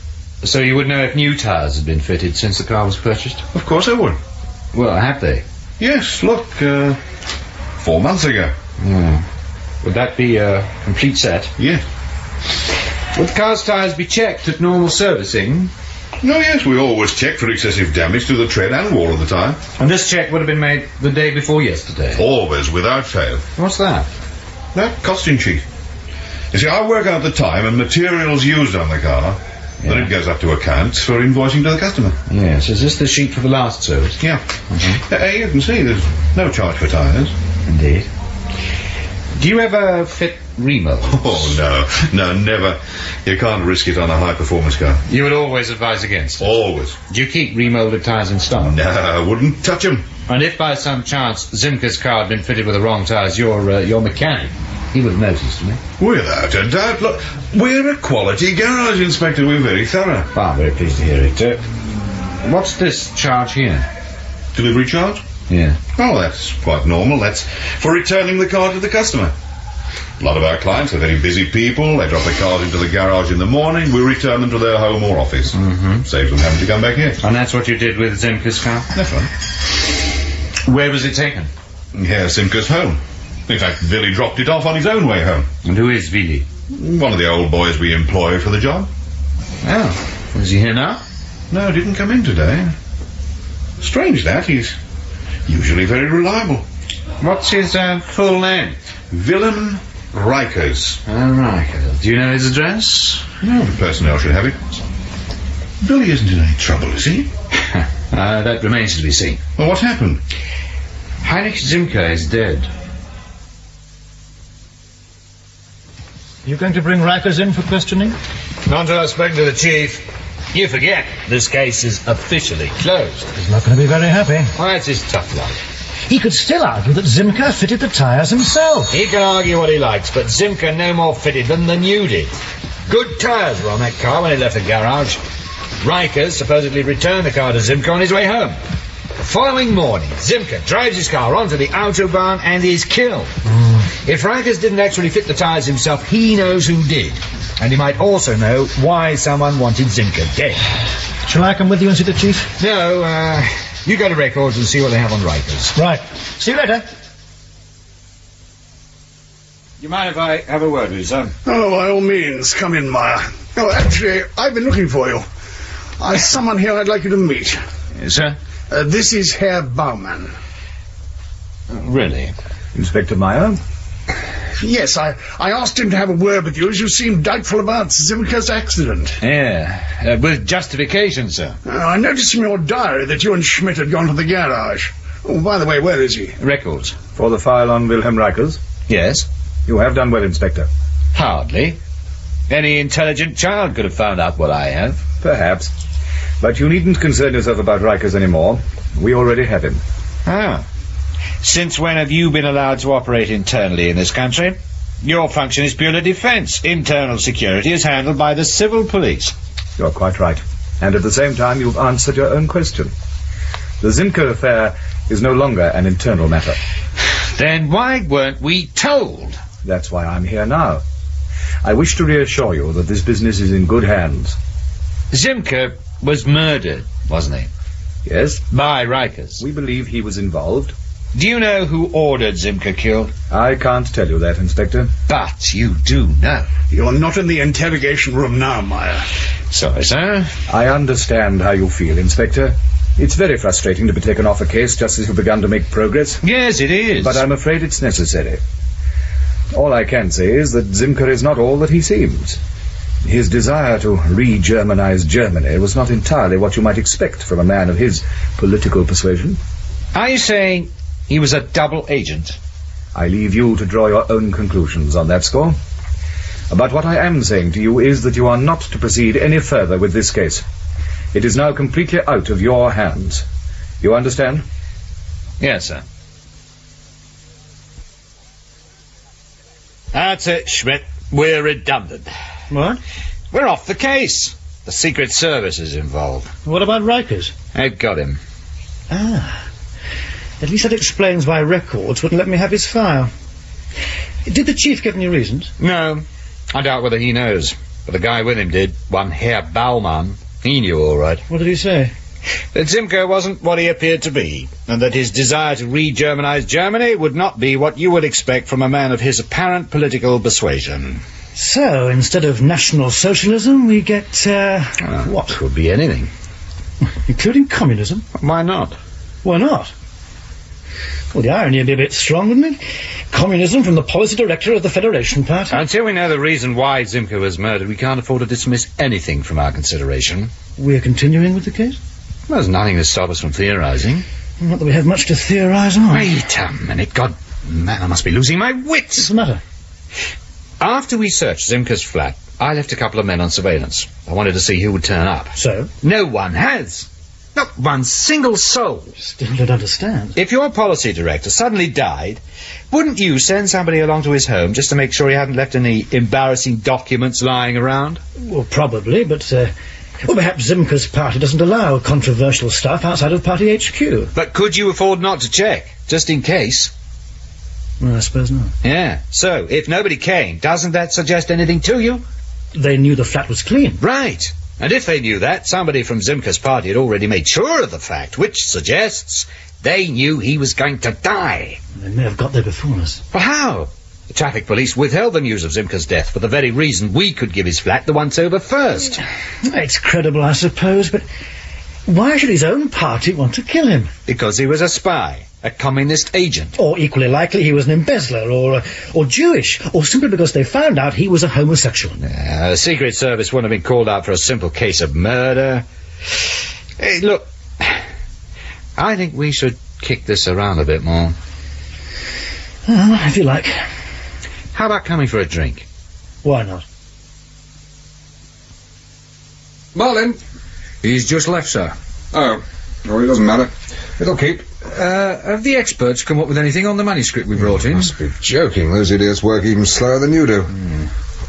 So you would know if new tyres had been fitted since the car was purchased? Of course I would. Well, have they? Yes, look, 4 months ago. Would that be a complete set? Yes. Would the car's tyres be checked at normal servicing? No, yes, we always check for excessive damage to the tread and wall of the tyre. And this check would have been made the day before yesterday? Always, without fail. What's that? That costing sheet. You see, I work out the time and materials used on the car. Yeah. Then it goes up to accounts for invoicing to the customer. Yes, is this the sheet for the last service? Yeah. You can see there's no charge for tyres. Indeed. Do you ever fit remold? Oh, no, never. You can't risk it on a high-performance car. You would always advise against it? Always. Do you keep remolded tyres in stock? No, I wouldn't touch them. And if by some chance Zimker's car had been fitted with the wrong tyres, your mechanic, he would have noticed, wouldn't he? Without a doubt. Look, we're a quality garage, Inspector. We're very thorough. I'm very pleased to hear it. What's this charge here? Delivery charge? Yeah. Oh, that's quite normal. That's for returning the car to the customer. A lot of our clients are very busy people. They drop their cars into the garage in the morning. We return them to their home or office. Saves them having to come back here. And that's what you did with Zimker's car? That's right. Where was it taken? Herr Simker's home. In fact, Billy dropped it off on his own way home. And who is Billy? One of the old boys we employ for the job. Oh. Is he here now? No, didn't come in today. Strange that. He's usually very reliable. What's his full name? Willem Rikers. Rikers. Do you know his address? No, the personnel should have it. Billy isn't in any trouble, is he? That remains to be seen. Well, what's happened? Heinrich Zimker is dead. You going to bring Rikers in for questioning? Not until I've spoken to the chief. You forget, this case is officially closed. He's not going to be very happy. Well, that's his tough luck. He could still argue that Zimker fitted the tyres himself. He can argue what he likes, but Zimker no more fitted them than you did. Good tyres were on that car when he left the garage. Rikers supposedly returned the car to Zimker on his way home. The following morning, Zimker drives his car onto the autobahn and is killed. If Rikers didn't actually fit the tyres himself, he knows who did. And he might also know why someone wanted Zimker dead. Shall I come with you and see the chief? No, you go to records and see what they have on Rikers. Right. See you later. You mind if I have a word with you, son? Oh, by all means. Come in, Meyer. Oh, actually, I've been looking for you. I've someone here I'd like you to meet. Yes, sir? This is Herr Baumann. Really? Inspector Meyer? Yes, I asked him to have a word with you as you seemed doubtful about Simca's accident. Yeah, with justification, sir. I noticed from your diary that you and Schmidt had gone to the garage. Oh, by the way, where is he? Records. For the file on Wilhelm Reichers? Yes. You have done well, Inspector. Hardly. Any intelligent child could have found out what I have. Perhaps. But you needn't concern yourself about Reichers anymore. We already have him. Ah. Since when have you been allowed to operate internally in this country? Your function is purely defence. Internal security is handled by the civil police. You're quite right. And at the same time, you've answered your own question. The Simca affair is no longer an internal matter. Then why weren't we told? That's why I'm here now. I wish to reassure you that this business is in good hands. Simca was murdered, wasn't he? Yes. By Reichers. We believe he was involved. Do you know who ordered Simca killed? I can't tell you that, Inspector. But you do know. You're not in the interrogation room now, Meyer. Sorry, sir. I understand how you feel, Inspector. It's very frustrating to be taken off a case just as you've begun to make progress. Yes, it is. But I'm afraid it's necessary. All I can say is that Simca is not all that he seems. His desire to re-Germanize Germany was not entirely what you might expect from a man of his political persuasion. Are you saying he was a double agent? I leave you to draw your own conclusions on that score. But what I am saying to you is that you are not to proceed any further with this case. It is now completely out of your hands. You understand? Yes, sir. That's it, Schmidt. We're redundant. What? We're off the case. The Secret Service is involved. What about Reichers? They've got him. Ah. At least that explains why Records wouldn't let me have his file. Did the chief give any reasons? No. I doubt whether he knows. But the guy with him did. One Herr Baumann. He knew all right. What did he say? That Simca wasn't what he appeared to be, and that his desire to re-Germanize Germany would not be what you would expect from a man of his apparent political persuasion. So, instead of National Socialism, we get, what? Could be anything. Including communism? Why not? Why not? Well, the irony would be a bit strong, wouldn't it? Communism from the policy director of the Federation Party. Until we know the reason why Simca was murdered, we can't afford to dismiss anything from our consideration. We're continuing with the case? There's nothing to stop us from theorising. Not that we have much to theorise on. Wait a minute, God, man, I must be losing my wits. What's the matter? After we searched Simca's flat, I left a couple of men on surveillance. I wanted to see who would turn up. So? No one has. Not one single soul. Still don't understand. If your policy director suddenly died, wouldn't you send somebody along to his home just to make sure he hadn't left any embarrassing documents lying around? Well, probably, but, well, perhaps Simca's party doesn't allow controversial stuff outside of party HQ. But could you afford not to check, just in case? Well, I suppose not. Yeah, so, if nobody came, doesn't that suggest anything to you? They knew the flat was clean. Right. And if they knew that, somebody from Simca's party had already made sure of the fact, which suggests they knew he was going to die. They may have got there before us. Well, how? The traffic police withheld the news of Simca's death for the very reason we could give his flat the once-over first. It's credible, I suppose, but why should his own party want to kill him? Because he was a spy. A communist agent. Or equally likely he was an embezzler, or Jewish, or simply because they found out he was a homosexual. The Secret Service wouldn't have been called out for a simple case of murder. Hey, look, I think we should kick this around a bit more. Well, if you like. How about coming for a drink? Why not? Marlin. He's just left, sir. Oh, well, it doesn't matter. It'll keep. Have the experts come up with anything on the manuscript we brought in? Must be joking. Those idiots work even slower than you do.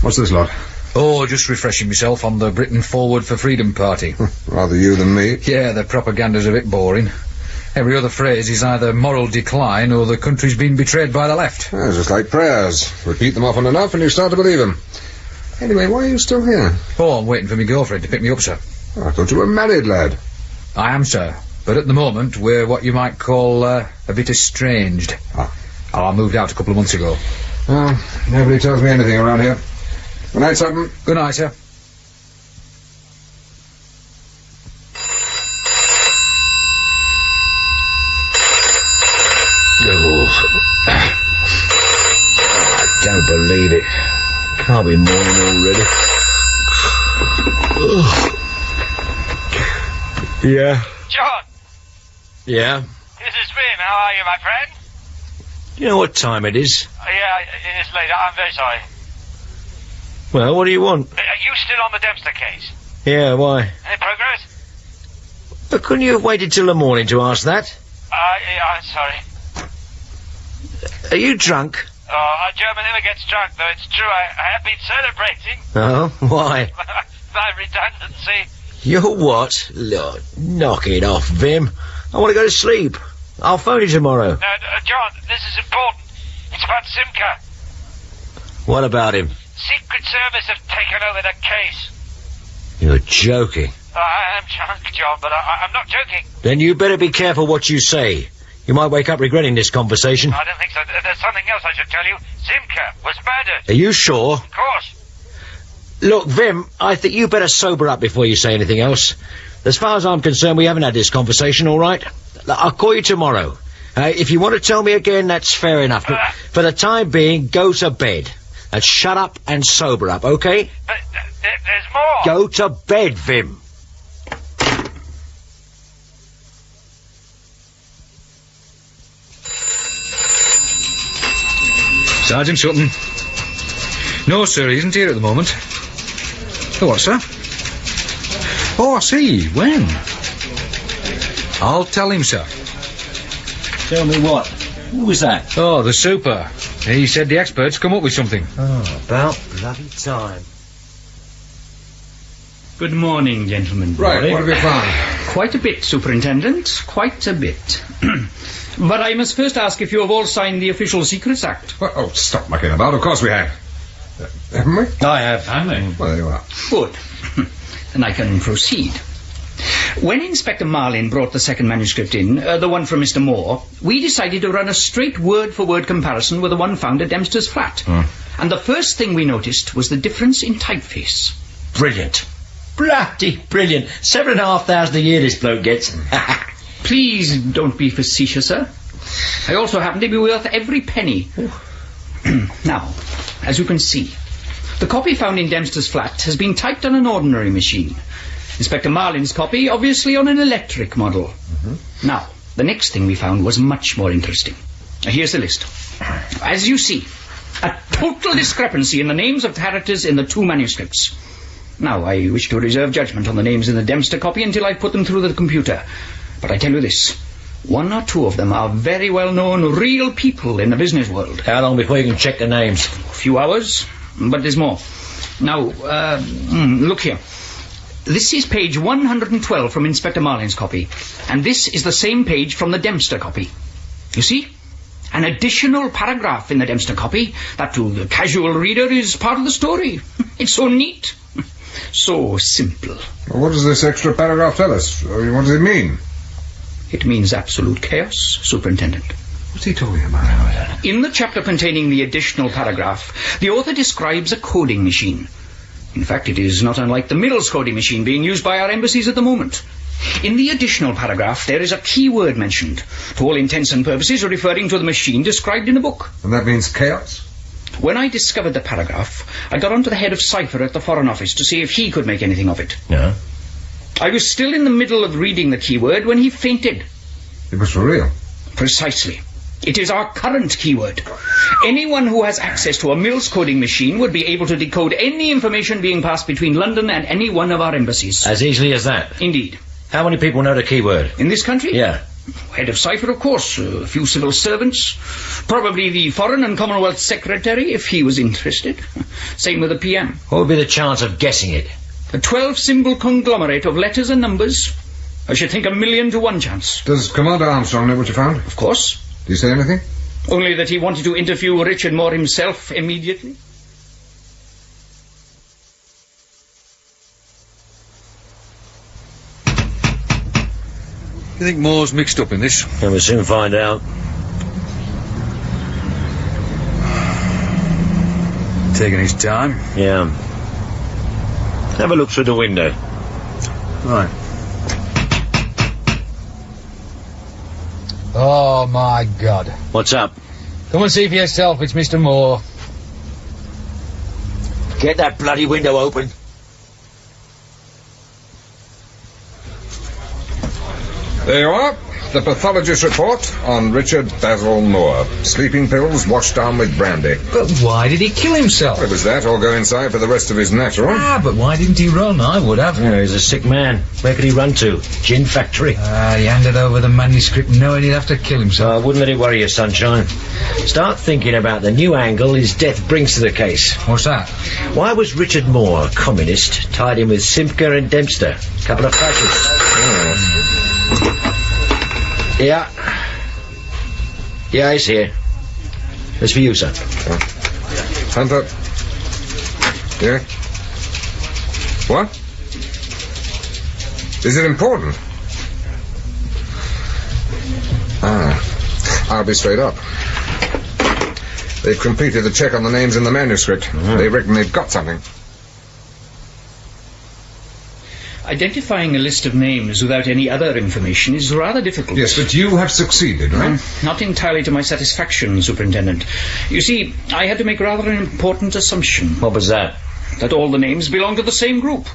What's this lot? Oh, just refreshing myself on the Britain Forward for Freedom Party. Rather you than me. Yeah, the propaganda's a bit boring. Every other phrase is either moral decline or the country's been betrayed by the left. It's just like prayers. Repeat them often enough and you start to believe them. Anyway, why are you still here? Oh, I'm waiting for my girlfriend to pick me up, sir. Oh, I thought you were married, lad. I am, sir. But at the moment, we're what you might call a bit estranged. I moved out a couple of months ago. Oh, nobody tells me anything around here. Good night, Sutton. Good night, sir. don't believe it. Can't be morning already. Yeah. John! Yeah? This is Vim. How are you, my friend? You know what time it is? Yeah, it is late. I'm very sorry. Well, what do you want? Are you still on the Dempster case? Yeah, why? Any progress? But couldn't you have waited till the morning to ask that? Yeah, I'm sorry. Are you drunk? Oh, a German never gets drunk, though it's true. I have been celebrating Oh, why? my redundancy. You're what? Lord, knock it off, Vim. I want to go to sleep. I'll phone you tomorrow. No, John, this is important. It's about Simca. What about him? Secret Service have taken over the case. You're joking. I am drunk, John, but I'm not joking. Then you better be careful what you say. You might wake up regretting this conversation. I don't think so. There's something else I should tell you. Simca was murdered. Are you sure? Of course. Look, Vim, I think you better sober up before you say anything else. As far as I'm concerned, we haven't had this conversation, all right? I'll call you tomorrow. If you want to tell me again, that's fair enough. But for the time being, go to bed. And shut up and sober up, okay? But there's more. Go to bed, Vim. Sergeant Sutton. No, sir, he isn't here at the moment. Oh, what, sir? Oh, I see. When? I'll tell him, sir. Tell me what? Who was that? Oh, the super. He said the experts come up with something. Oh, about bloody time. Good morning, gentlemen. Right, what have you found? Quite a bit, Superintendent. Quite a bit. But I must first ask if you have all signed the Official Secrets Act. Well, oh, stop mucking about. Of course we have. Haven't we? I have. Haven't Well, there you are. Good. Then I can proceed. When Inspector Marlin brought the second manuscript in, the one from Mr. Moore, we decided to run a straight word-for-word comparison with the one found at Dempster's flat. And the first thing we noticed was the difference in typeface. Brilliant. Bloody brilliant. 7,500 a year this bloke gets. Please don't be facetious, sir. I also happen to be worth every penny. Now, as you can see, the copy found in Dempster's flat has been typed on an ordinary machine. Inspector Marlin's copy, obviously, on an electric model. Now, the next thing we found was much more interesting. Here's the list. As you see, a total discrepancy in the names of characters in the two manuscripts. Now, I wish to reserve judgment on the names in the Dempster copy until I put them through the computer. But I tell you this, one or two of them are very well-known real people in the business world. How long before you can check the names? A few hours, but there's more. Now, look here. This is page 112 from Inspector Marlin's copy, and this is the same page from the Dempster copy. You see? An additional paragraph in the Dempster copy that to the casual reader is part of the story. It's so neat. So simple. Well, what does this extra paragraph tell us? I mean, what does it mean? It means absolute chaos, Superintendent. What's he talking about? In the chapter containing the additional paragraph, the author describes a coding machine. In fact, it is not unlike the Mills coding machine being used by our embassies at the moment. In the additional paragraph, there is a key word mentioned, to all intents and purposes referring to the machine described in the book. And that means chaos? When I discovered the paragraph, I got on to the head of cipher at the Foreign Office to see if he could make anything of it. No. I was still in the middle of reading the keyword when he fainted. It was for real? Precisely. It is our current keyword. Anyone who has access to a Mills coding machine would be able to decode any information being passed between London and any one of our embassies. As easily as that? Indeed. How many people know the keyword? In this country? Yeah. Head of cipher, of course. A few civil servants. Probably the Foreign and Commonwealth Secretary, if he was interested. Same with the PM. What would be the chance of guessing it? A 12-symbol conglomerate of letters and numbers. I should think 1,000,000 to 1 chance. Does Commander Armstrong know what you found? Of course. Did he say anything? Only that he wanted to interview Richard Moore himself immediately. You think Moore's mixed up in this? And we'll soon find out. Taking his time? Yeah. Have a look through the window. Right. Oh, my God. What's up? Come and see for yourself. It's Mr. Moore. Get that bloody window open. There you are. The pathologist's report on Richard Basil Moore. Sleeping pills washed down with brandy. But why did he kill himself? It was that, or go inside for the rest of his natural. But why didn't he run? I would have. Yeah, he's a sick man. Where could he run to? Gin factory. He handed over the manuscript knowing he'd have to kill himself. I wouldn't let it worry you, sunshine. Start thinking about the new angle his death brings to the case. What's that? Why was Richard Moore, a communist, tied in with Simker and Dempster? A couple of fascists. Yeah. Yeah, he's here. It's for you, sir. Hunter. Yeah? What? Is it important? I'll be straight up. They've completed the check on the names in the manuscript. They reckon they've got something. Identifying a list of names without any other information is rather difficult. Yes, but you have succeeded, right? Not entirely to my satisfaction, Superintendent. You see, I had to make rather an important assumption. What was that? That all the names belong to the same group.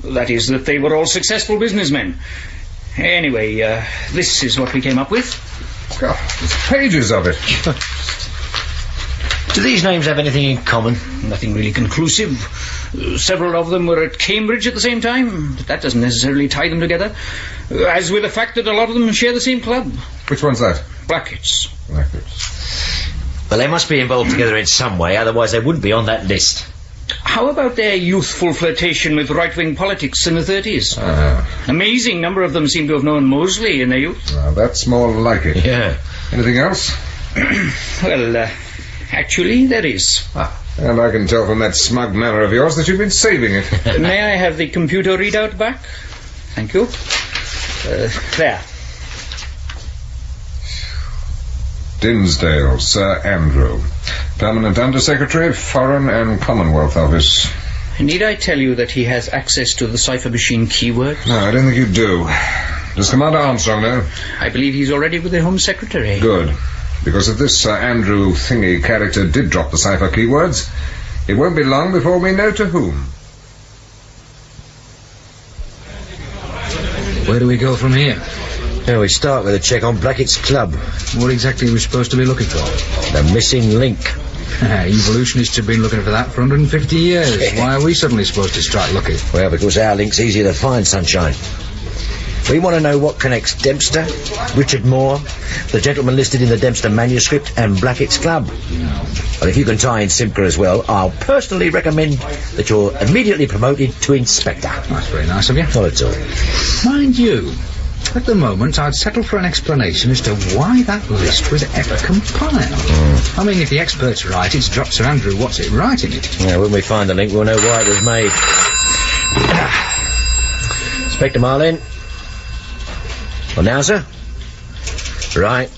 That is, that they were all successful businessmen. Anyway, this is what we came up with. God, there's pages of it. Do these names have anything in common? Nothing really conclusive. Several of them were at Cambridge at the same time, but that doesn't necessarily tie them together. As with the fact that a lot of them share the same club. Which one's that? Blackets. Well, they must be involved together in some way, otherwise they wouldn't be on that list. How about their youthful flirtation with right-wing politics in the 30s? Amazing number of them seem to have known Mosley in their youth. That's more like it. Yeah. Anything else? Well, actually, there is. And I can tell from that smug manner of yours that you've been saving it. May I have the computer readout back? Thank you. There. Dinsdale, Sir Andrew. Permanent Under Secretary, Foreign and Commonwealth Office. Need I tell you that he has access to the cipher machine keywords? No, I don't think you do. Does Commander Armstrong know? I believe he's already with the Home Secretary. Good. Because if this Sir Andrew Thingy character did drop the cipher keywords, it won't be long before we know to whom. Where do we go from here? Well, we start with a check on Blackett's club. What exactly are we supposed to be looking for? The missing link. Evolutionists have been looking for that for 150 years. Why are we suddenly supposed to strike lucky? Well, because our link's easier to find, sunshine. We want to know what connects Dempster, Richard Moore, the gentleman listed in the Dempster manuscript, and Blackett's club. Well, if you can tie in Simker as well, I'll personally recommend that you're immediately promoted to Inspector. That's very nice of you. Not at all. Mind you, at the moment I'd settle for an explanation as to why that list was ever compiled. I mean, if the experts are right, it's dropped Sir Andrew What's-It right in it. Yeah, when we find the link, we'll know why it was made. Inspector Marlin. Well, now, sir? Right.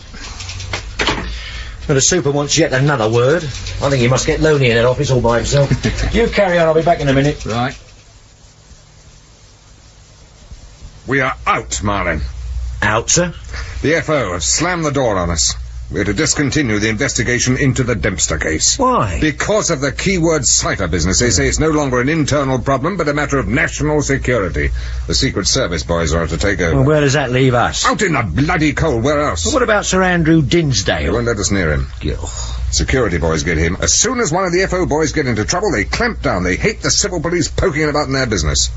Well, the super wants yet another word. I think he must get lonely in that office all by himself. You carry on, I'll be back in a minute. Right. We are out, Marlin. Out, sir? The FO have slammed the door on us. We're to discontinue the investigation into the Dempster case. Why? Because of the keyword cipher business. They say it's no longer an internal problem, but a matter of national security. The Secret Service boys are to take over. Well, where does that leave us? Out in the bloody cold. Where else? Well, what about Sir Andrew Dinsdale? They won't let us near him. Security boys get him. As soon as one of the FO boys get into trouble, they clamp down. They hate the civil police poking about in their business.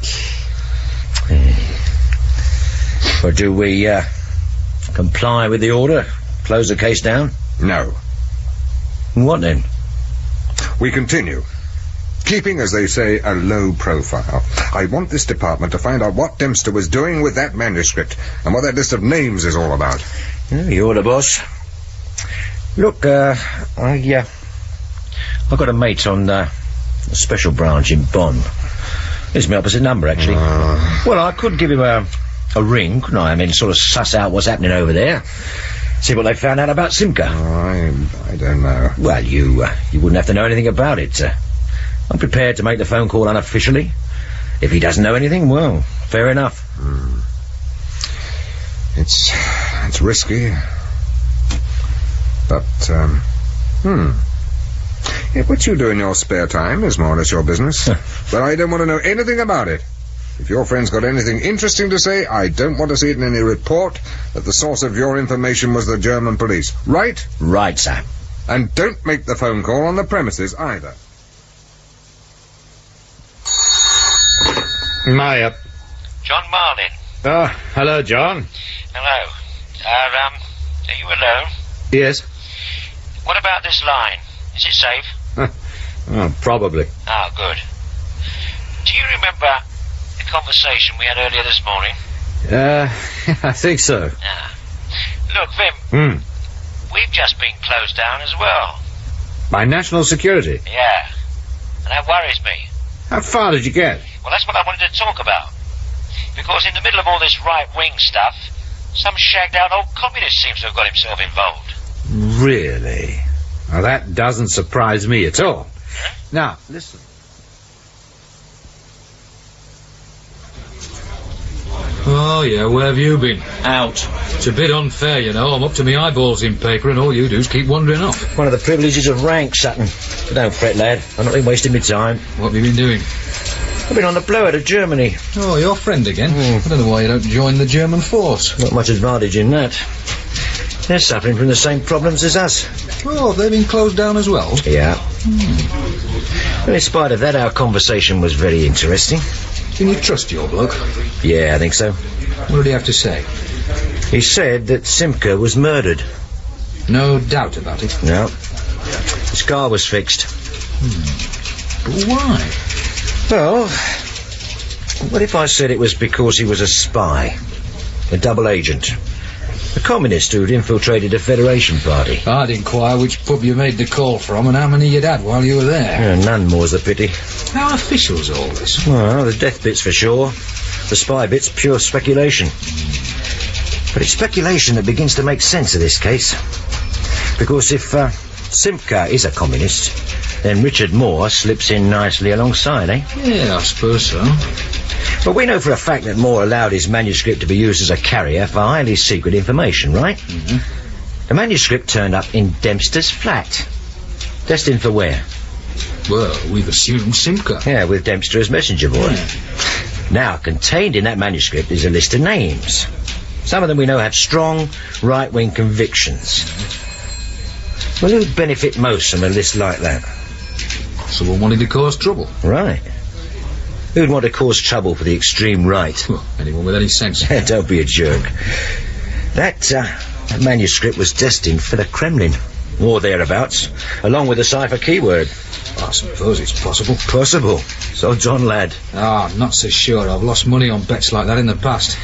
Or do we, comply with the order? Close the case down? No. What then? We continue. Keeping, as they say, a low profile. I want this department to find out what Dempster was doing with that manuscript and what that list of names is all about. You're the boss. Look, I've got a mate on a special branch in Bonn. It's my opposite number, actually. Well, I could give him a ring, couldn't I? I mean, sort of suss out what's happening over there. See what they found out about Simker. I don't know. Well, you wouldn't have to know anything about it. I'm prepared to make the phone call unofficially. If he doesn't know anything, well, fair enough. It's risky. But, Yeah, what you do in your spare time is more or less your business. But I don't want to know anything about it. If your friend's got anything interesting to say, I don't want to see it in any report that the source of your information was the German police. Right? Right, sir. And don't make the phone call on the premises either. Meyer. John Marlin. Oh, hello, John. Hello. Are you alone? Yes. What about this line? Is it safe? Oh, probably. Ah, good. Do you remember the conversation we had earlier this morning? I think so. Look, Vim, we've just been closed down as well. By national security? Yeah. And that worries me. How far did you get? Well, that's what I wanted to talk about. Because in the middle of all this right-wing stuff, some shagged-out old communist seems to have got himself involved. Really? Now, that doesn't surprise me at all. Now, listen. Oh, yeah, where have you been? Out. It's a bit unfair, you know. I'm up to my eyeballs in paper and all you do is keep wandering off. One of the privileges of rank, Sutton. But don't fret, lad. I've not been wasting my time. What have you been doing? I've been on the blower to Germany. Oh, your friend again? I don't know why you don't join the German force. Not much advantage in that. They're suffering from the same problems as us. Oh, have they been closed down as well? Yeah. Well, in spite of that, our conversation was very interesting. Can you trust your bloke? Yeah, I think so. What did he have to say? He said that Simca was murdered. No doubt about it? No. The scar was fixed. But why? Well, what if I said it was because he was a spy? A double agent? A communist who'd infiltrated the Federation Party? I'd inquire which pub you made the call from and how many you'd had while you were there. None more's the pity. How official's all this? Well, the death bit's for sure. The spy bit's pure speculation. But it's speculation that begins to make sense of this case. Because if Simca is a communist, then Richard Moore slips in nicely alongside, eh? Yeah, I suppose so. But we know for a fact that Moore allowed his manuscript to be used as a carrier for highly secret information, right? Mm-hmm. The manuscript turned up in Dempster's flat. Destined for where? Well, we've assumed Simca. Yeah, with Dempster as messenger boy. Yeah. Now, contained in that manuscript is a list of names. Some of them we know have strong right-wing convictions. Well, who'd benefit most from a list like that? Someone wanting to cause trouble. Right. Who'd want to cause trouble for the extreme right? Well, anyone with any sense. Don't be a jerk. That manuscript was destined for the Kremlin, or thereabouts, along with the cipher keyword. I suppose it's possible. Possible? So, John, lad. I'm not so sure. I've lost money on bets like that in the past.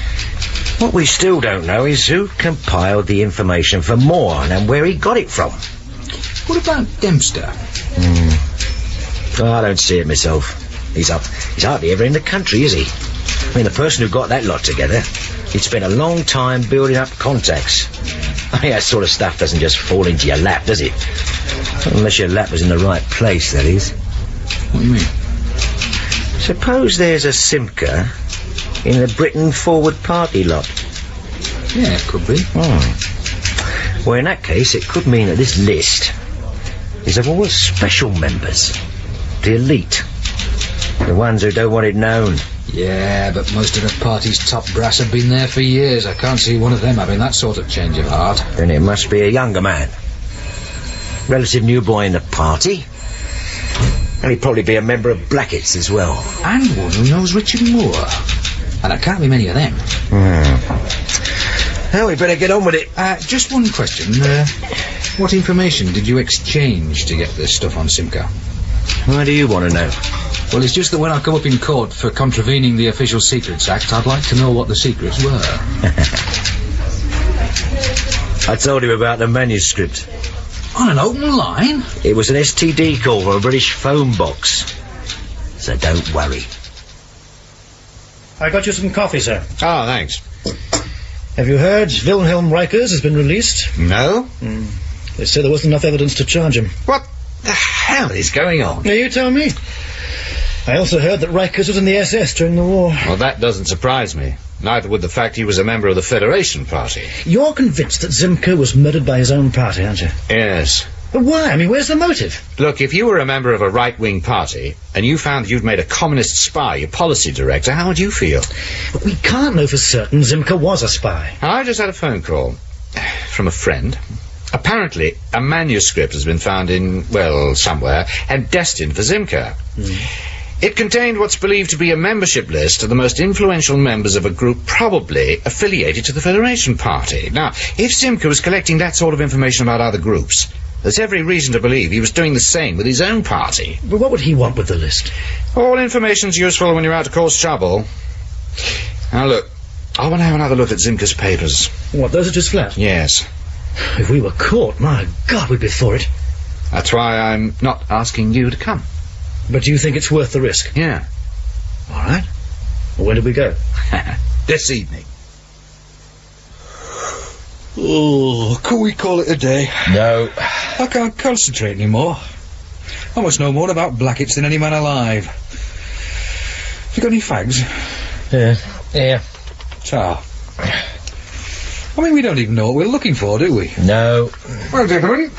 What we still don't know is who compiled the information for Moore and where he got it from. What about Dempster? I don't see it myself. He's hardly ever in the country, is he? I mean, the person who got that lot together, he'd spent a long time building up contacts. I mean, that sort of stuff doesn't just fall into your lap, does it? Unless your lap was in the right place, that is. What do you mean? Suppose there's a Simca in the Britain Forward Party lot. Yeah, it could be. Well, in that case, it could mean that this list is of all the special members. The elite. The ones who don't want it known. Yeah, but most of the party's top brass have been there for years. I can't see one of them having that sort of change of heart. Then it must be a younger man. Relative new boy in the party. And he'd probably be a member of Blackett's as well. And one who knows Richard Moore. And there can't be many of them. Well, we better get on with it. Just one question. What information did you exchange to get this stuff on Simca? Why do you want to know? Well, it's just that when I come up in court for contravening the Official Secrets Act, I'd like to know what the secrets were. I told him about the manuscript. On an open line? It was an STD call from a British phone box. So don't worry. I got you some coffee, sir. Oh, thanks. Have you heard Wilhelm Reichers has been released? No. They say there wasn't enough evidence to charge him. What the hell is going on? Now, you tell me. I also heard that Reichers was in the SS during the war. Well, that doesn't surprise me. Neither would the fact he was a member of the Federation Party. You're convinced that Simca was murdered by his own party, aren't you? Yes. But why? I mean, where's the motive? Look, if you were a member of a right-wing party and you found you'd made a communist spy your policy director, how would you feel? But we can't know for certain Simca was a spy. I just had a phone call from a friend. Apparently, a manuscript has been found in, well, somewhere, and destined for Simca. It contained what's believed to be a membership list of the most influential members of a group probably affiliated to the Federation Party. Now, if Simca was collecting that sort of information about other groups, there's every reason to believe he was doing the same with his own party. But what would he want with the list? All information's useful when you're out to cause trouble. Now, look, I want to have another look at Simca's papers. What, those at his flat? Yes. If we were caught, my God, we'd be for it. That's why I'm not asking you to come. But do you think it's worth the risk? Yeah. All right. Well, when do we go? This evening. Oh, could we call it a day? No. I can't concentrate anymore. I must know more about Blackett's than any man alive. Have you got any fags? Yeah. Ta. I mean, we don't even know what we're looking for, do we? No. Well, gentlemen,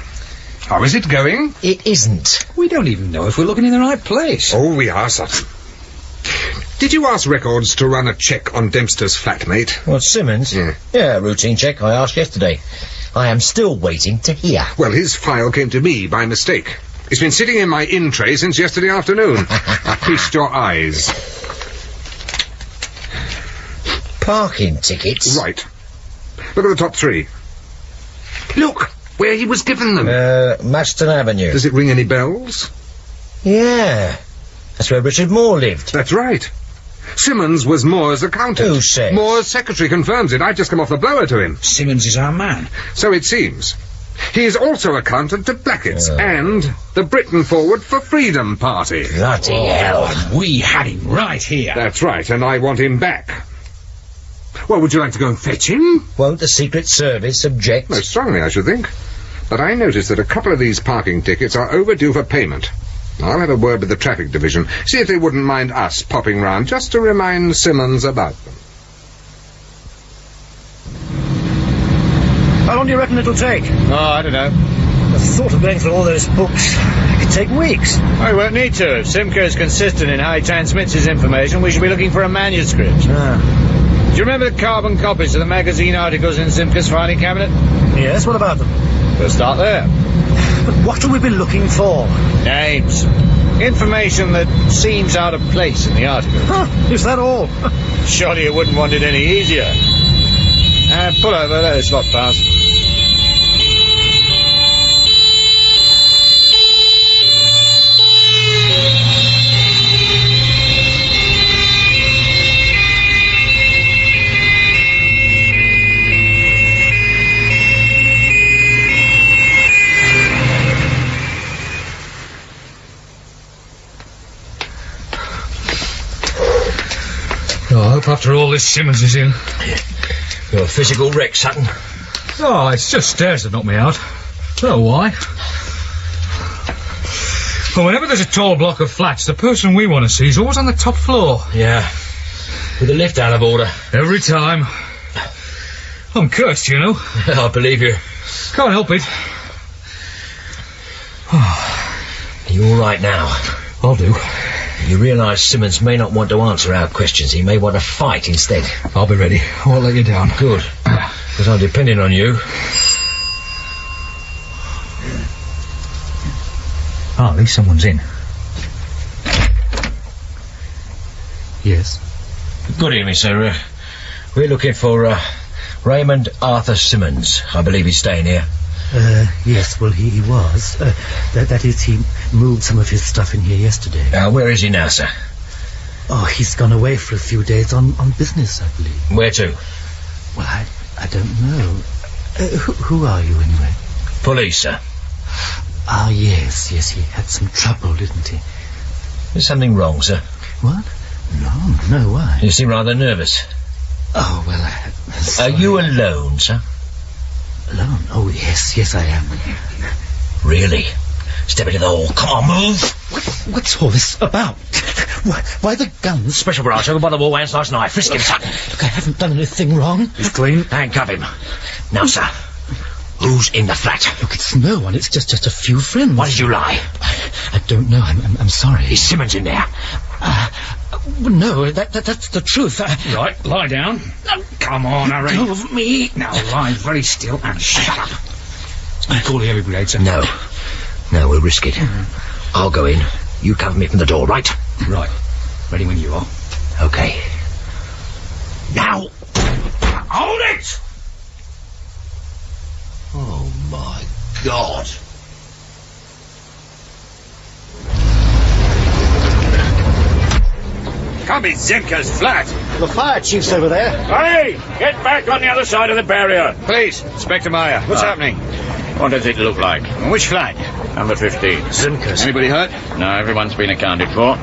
how is it going? It isn't. We don't even know if we're looking in the right place. Oh, we are, Sutton. Did you ask Records to run a check on Dempster's flatmate? What, Simmons? Yeah, routine check. I asked yesterday. I am still waiting to hear. Well, his file came to me by mistake. It's been sitting in my in tray since yesterday afternoon. Feast your eyes. Parking tickets? Right. Look at the top three. Look, where he was given them. Maston Avenue. Does it ring any bells? Yeah. That's where Richard Moore lived. That's right. Simmons was Moore's accountant. Who says? Moore's secretary confirms it. I've just come off the blower to him. Simmons is our man. So it seems. He is also accountant to Blackett's and the Britain Forward for Freedom Party. Bloody hell. And we had him right here. That's right, and I want him back. Well, would you like to go and fetch him? Won't the Secret Service object? Most strongly, I should think. But I noticed that a couple of these parking tickets are overdue for payment. I'll have a word with the traffic division, see if they wouldn't mind us popping round just to remind Simmons about them. How long do you reckon it'll take? Oh, I don't know. The thought of going through all those books. It could take weeks. We won't need to. If Simca is consistent in how he transmits his information, we should be looking for a manuscript. Do you remember the carbon copies of the magazine articles in Simca's filing cabinet? Yes, what about them? We'll start there. But what will we be looking for? Names. Information that seems out of place in the article. Is that all? Surely you wouldn't want it any easier. Pull over, let this lot pass. Oh, I hope after all this Simmons is in. You're a physical wreck, Sutton. Oh, it's just stairs that knock me out. Don't know why. Well, whenever there's a tall block of flats, the person we want to see is always on the top floor. Yeah. With the lift out of order. Every time. I'm cursed, you know. I believe you. Can't help it. Are you all right now? I'll do. You realise Simmons may not want to answer our questions. He may want to fight instead. I'll be ready. I won't let you down. Good. Because I'm depending on you. Oh, at least someone's in. Yes. Good evening, sir. We're looking for Raymond Arthur Simmons. I believe he's staying here. Yes, well, he was. That is, he moved some of his stuff in here yesterday. Where is he now, sir? Oh, he's gone away for a few days on business, I believe. Where to? Well, I don't know. Who are you, anyway? Police, sir. Ah, yes, he had some trouble, didn't he? Is something wrong, sir? What? No, why? You seem rather nervous. Oh, well, Are you alone, sir? Alone? Oh, yes, I am. Really? Step into the hall. Come on, move! What's all this about? Why the guns? Special branch over by the wall, hands last night. Frisk him, Sutton. Look, I haven't done anything wrong. He's clean. Handcuff him. Now, sir, Who's in the flat? Look, it's no one. It's just a few friends. Why did you lie? I don't know. I'm sorry. Is Simmons in there? No, that's the truth. Right, lie down. Come on, hurry. Go of me. Now lie very still and shut up. Call the heavy brigade, sir. No, we'll risk it. I'll go in. You cover me from the door, right? Right. Ready when you are. Okay. Now! Hold it! Oh, my God. Can't be Zimker's flat. The fire chief's over there. Hey! Get back on the other side of the barrier. Please, Inspector Meyer, what's happening? What does it look like? Which flat? Number 15. Zimker's. Anybody hurt? No, everyone's been accounted for.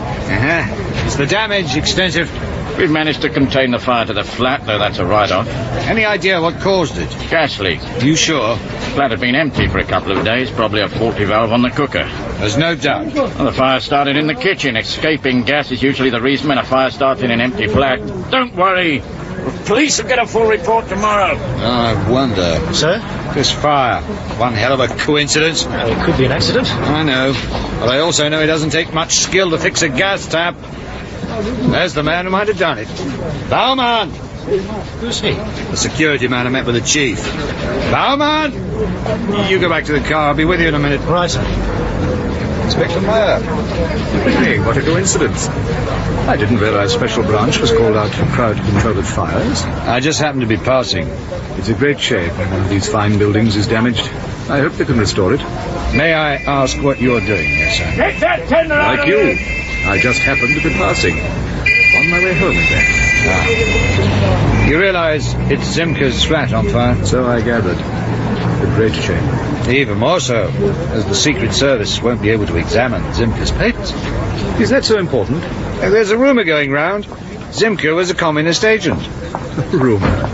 Is the damage extensive? We've managed to contain the fire to the flat, though that's a write-off. Any idea what caused it? Gas leak. You sure? The flat had been empty for a couple of days, probably a faulty valve on the cooker. There's no doubt. Well, the fire started in the kitchen. Escaping gas is usually the reason when a fire starts in an empty flat. Don't worry. The police will get a full report tomorrow. I wonder. Sir? This fire. One hell of a coincidence. It could be an accident. I know. But I also know it doesn't take much skill to fix a gas tap. There's the man who might have done it. Baumann! Who's he? The security man I met with the chief. Baumann! You go back to the car. I'll be with you in a minute. Right, sir. Inspector Meyer. Hey, what a coincidence. I didn't realize Special Branch was called out for crowd control of fires. I just happened to be passing. It's a great shame when one of these fine buildings is damaged. I hope they can restore it. May I ask what you're doing here, sir? Get that tender out Like of you. here. I just happened to be passing. On my way home, in fact. You realize it's Zimker's flat on fire? So I gathered. A great shame. Even more so, as the Secret Service won't be able to examine Zimker's papers. Is that so important? There's a rumour going round. Zimker was a communist agent. Rumour?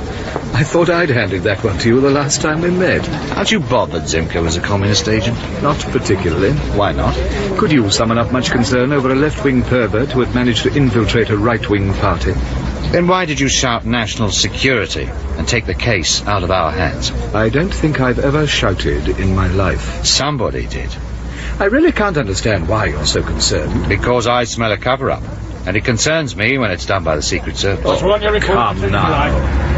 I thought I'd handed that one to you the last time we met. Aren't you bothered Zimker was a communist agent? Not particularly. Why not? Could you summon up much concern over a left-wing pervert who had managed to infiltrate a right-wing party? Then why did you shout national security and take the case out of our hands? I don't think I've ever shouted in my life. Somebody did. I really can't understand why you're so concerned. Because I smell a cover-up. And it concerns me when it's done by the Secret Service. What's wrong, your Come now.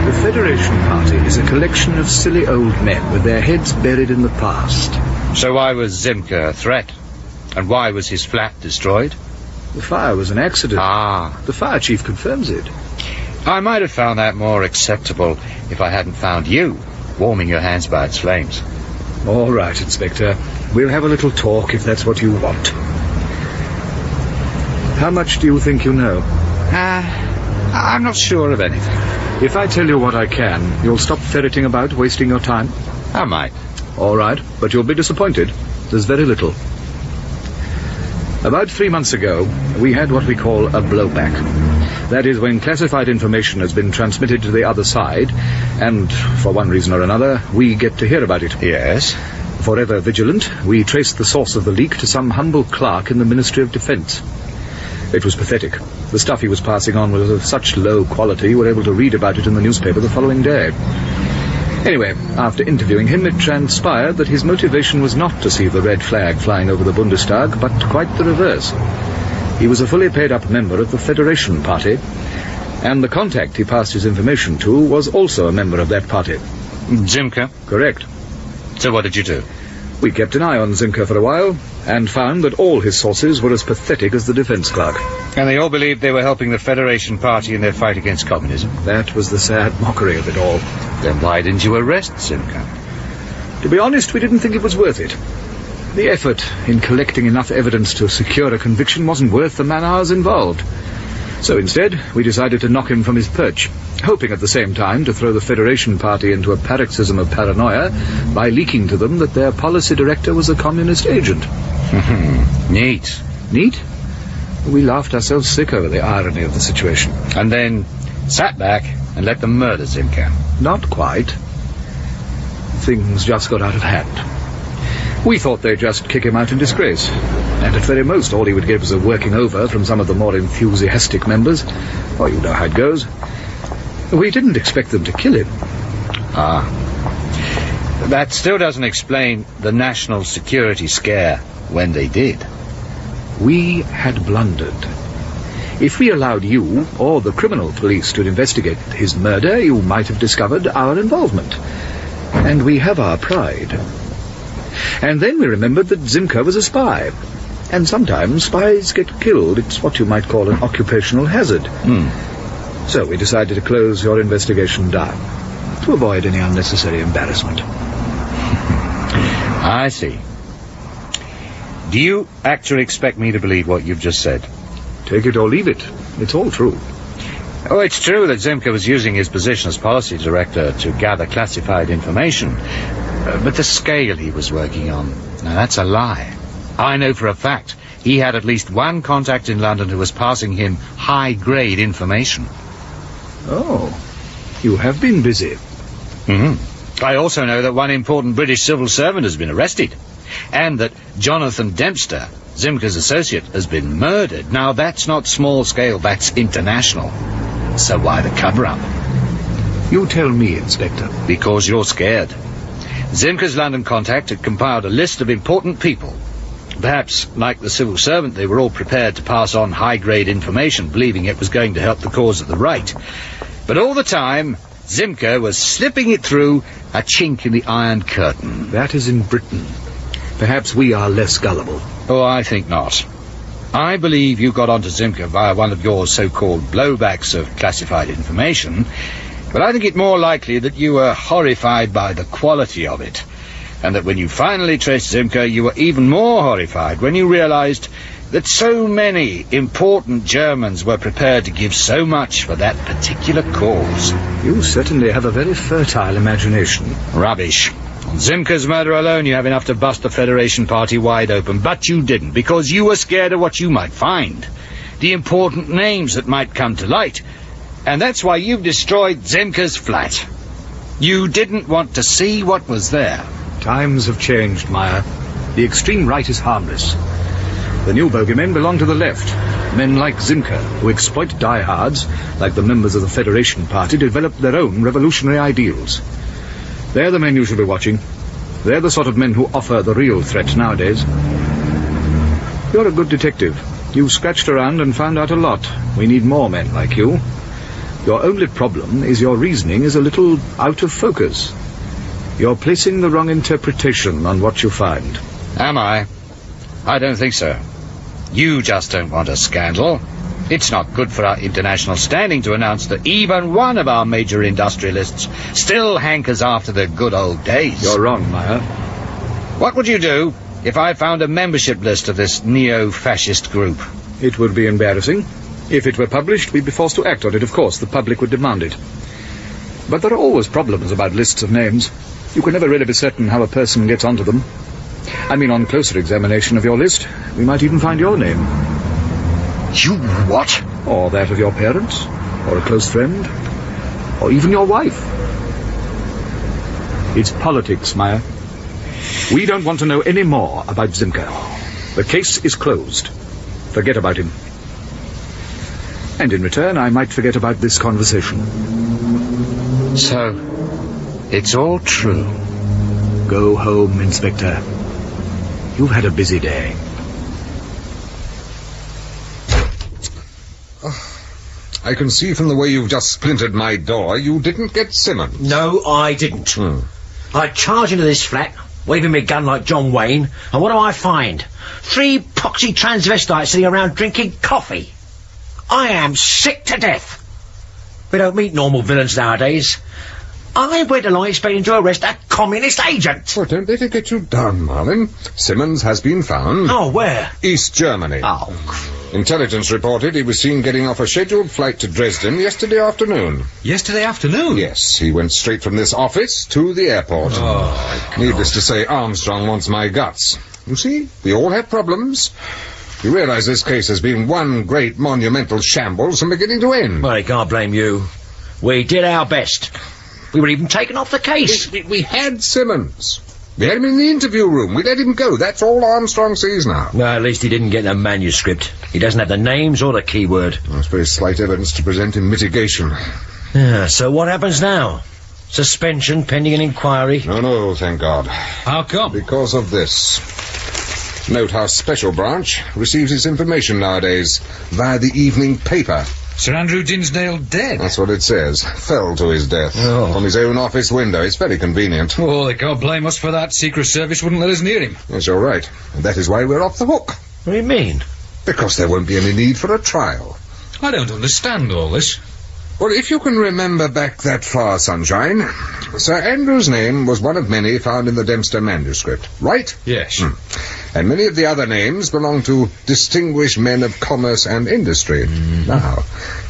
The Federation Party is a collection of silly old men with their heads buried in the past. So why was Zimker a threat? And why was his flat destroyed? The fire was an accident. Ah. The fire chief confirms it. I might have found that more acceptable if I hadn't found you warming your hands by its flames. All right, Inspector. We'll have a little talk if that's what you want. How much do you think you know? I'm not sure of anything. If I tell you what I can, you'll stop ferreting about, wasting your time? I might. All right, but you'll be disappointed. There's very little. About 3 months ago, we had what we call a blowback. That is when classified information has been transmitted to the other side, and, for one reason or another, we get to hear about it. Yes. Forever vigilant, we traced the source of the leak to some humble clerk in the Ministry of Defence. It was pathetic. The stuff he was passing on was of such low quality you were able to read about it in the newspaper the following day. Anyway, after interviewing him, it transpired that his motivation was not to see the red flag flying over the Bundestag, but quite the reverse. He was a fully paid-up member of the Federation Party, and the contact he passed his information to was also a member of that party. Zimker? Correct. So what did you do? We kept an eye on Zimker for a while, and found that all his sources were as pathetic as the defence clerk. And they all believed they were helping the Federation Party in their fight against communism? That was the sad mockery of it all. Then why didn't you arrest Zimker? To be honest, we didn't think it was worth it. The effort in collecting enough evidence to secure a conviction wasn't worth the man-hours involved. So instead, we decided to knock him from his perch, hoping at the same time to throw the Federation Party into a paroxysm of paranoia by leaking to them that their policy director was a communist agent. Neat. Neat? We laughed ourselves sick over the irony of the situation. And then sat back and let them murder Zimker. Not quite. Things just got out of hand. We thought they'd just kick him out in disgrace, and at very most all he would get was a working over from some of the more enthusiastic members. Oh, you know how it goes. We didn't expect them to kill him. Ah. That still doesn't explain the national security scare when they did. We had blundered. If we allowed you or the criminal police to investigate his murder, you might have discovered our involvement. And we have our pride. And then we remembered that Zimker was a spy. And sometimes spies get killed. It's what you might call an occupational hazard. So we decided to close your investigation down, to avoid any unnecessary embarrassment. I see. Do you actually expect me to believe what you've just said? Take it or leave it. It's all true. Oh, it's true that Zimker was using his position as policy director to gather classified information. But the scale he was working on, now that's a lie. I know for a fact he had at least one contact in London who was passing him high-grade information. Oh, you have been busy. I also know that one important British civil servant has been arrested, and that Jonathan Dempster, Zimker's associate, has been murdered. Now, that's not small-scale, that's international. So why the cover-up? You tell me, Inspector. Because you're scared. Zimker's London contact had compiled a list of important people. Perhaps, like the civil servant, they were all prepared to pass on high-grade information, believing it was going to help the cause of the right. But all the time, Zimker was slipping it through a chink in the Iron Curtain. That is in Britain. Perhaps we are less gullible. Oh, I think not. I believe you got onto Zimker via one of your so-called blowbacks of classified information, but I think it more likely that you were horrified by the quality of it, and that when you finally traced Zimker, you were even more horrified when you realized that so many important Germans were prepared to give so much for that particular cause. You certainly have a very fertile imagination. Rubbish. On Zimker's murder alone, you have enough to bust the Federation Party wide open, but you didn't, because you were scared of what you might find, the important names that might come to light, and that's why you've destroyed Zimker's flat. You didn't want to see what was there. Times have changed, Meyer. The extreme right is harmless. The new bogeymen belong to the left. Men like Zimker, who exploit diehards, like the members of the Federation Party, develop their own revolutionary ideals. They're the men you should be watching. They're the sort of men who offer the real threat nowadays. You're a good detective. You scratched around and found out a lot. We need more men like you. Your only problem is your reasoning is a little out of focus. You're placing the wrong interpretation on what you find. Am I? I don't think so. You just don't want a scandal. It's not good for our international standing to announce that even one of our major industrialists still hankers after the good old days. You're wrong, Meyer. What would you do if I found a membership list of this neo-fascist group? It would be embarrassing. If it were published, we'd be forced to act on it. Of course, the public would demand it. But there are always problems about lists of names. You can never really be certain how a person gets onto them. I mean, on closer examination of your list, we might even find your name. You what? Or that of your parents, or a close friend, or even your wife. It's politics, Meyer. We don't want to know any more about Zimker. The case is closed. Forget about him. And in return, I might forget about this conversation. So, it's all true. Go home, Inspector. You've had a busy day. I can see from the way you've just splintered my door, you didn't get Simmons. No, I didn't. I charge into this flat, waving my gun like John Wayne, and what do I find? 3 poxy transvestites sitting around drinking coffee. I am sick to death. We don't meet normal villains nowadays. I went along expecting to arrest a communist agent. Well, don't let it get you down, Marlin. Simmons has been found. Oh, where? East Germany. Oh. Intelligence reported he was seen getting off a scheduled flight to Dresden yesterday afternoon. Yesterday afternoon? Yes, he went straight from this office to the airport. Oh, needless to say, Armstrong wants my guts. You see, we all have problems. You realize this case has been one great monumental shambles from beginning to end. Well, I can't blame you. We did our best. We were even taken off the case. We had Simmons. We had him in the interview room. We let him go. That's all Armstrong sees now. Well, at least he didn't get the manuscript. He doesn't have the names or the keyword. That's very slight evidence to present in mitigation. Yeah, so what happens now? Suspension pending an inquiry. No, thank God. How come? Because of this. Note how Special Branch receives its information nowadays via the evening paper. Sir Andrew Dinsdale dead? That's what it says. Fell to his death. From his own office window. It's very convenient. Oh, they can't blame us for that. Secret Service wouldn't let us near him. Yes, you're right. And that is why we're off the hook. What do you mean? Because there won't be any need for a trial. I don't understand all this. Well, if you can remember back that far, Sunshine, Sir Andrew's name was one of many found in the Dempster manuscript, right? Yes. And many of the other names belong to distinguished men of commerce and industry. Now,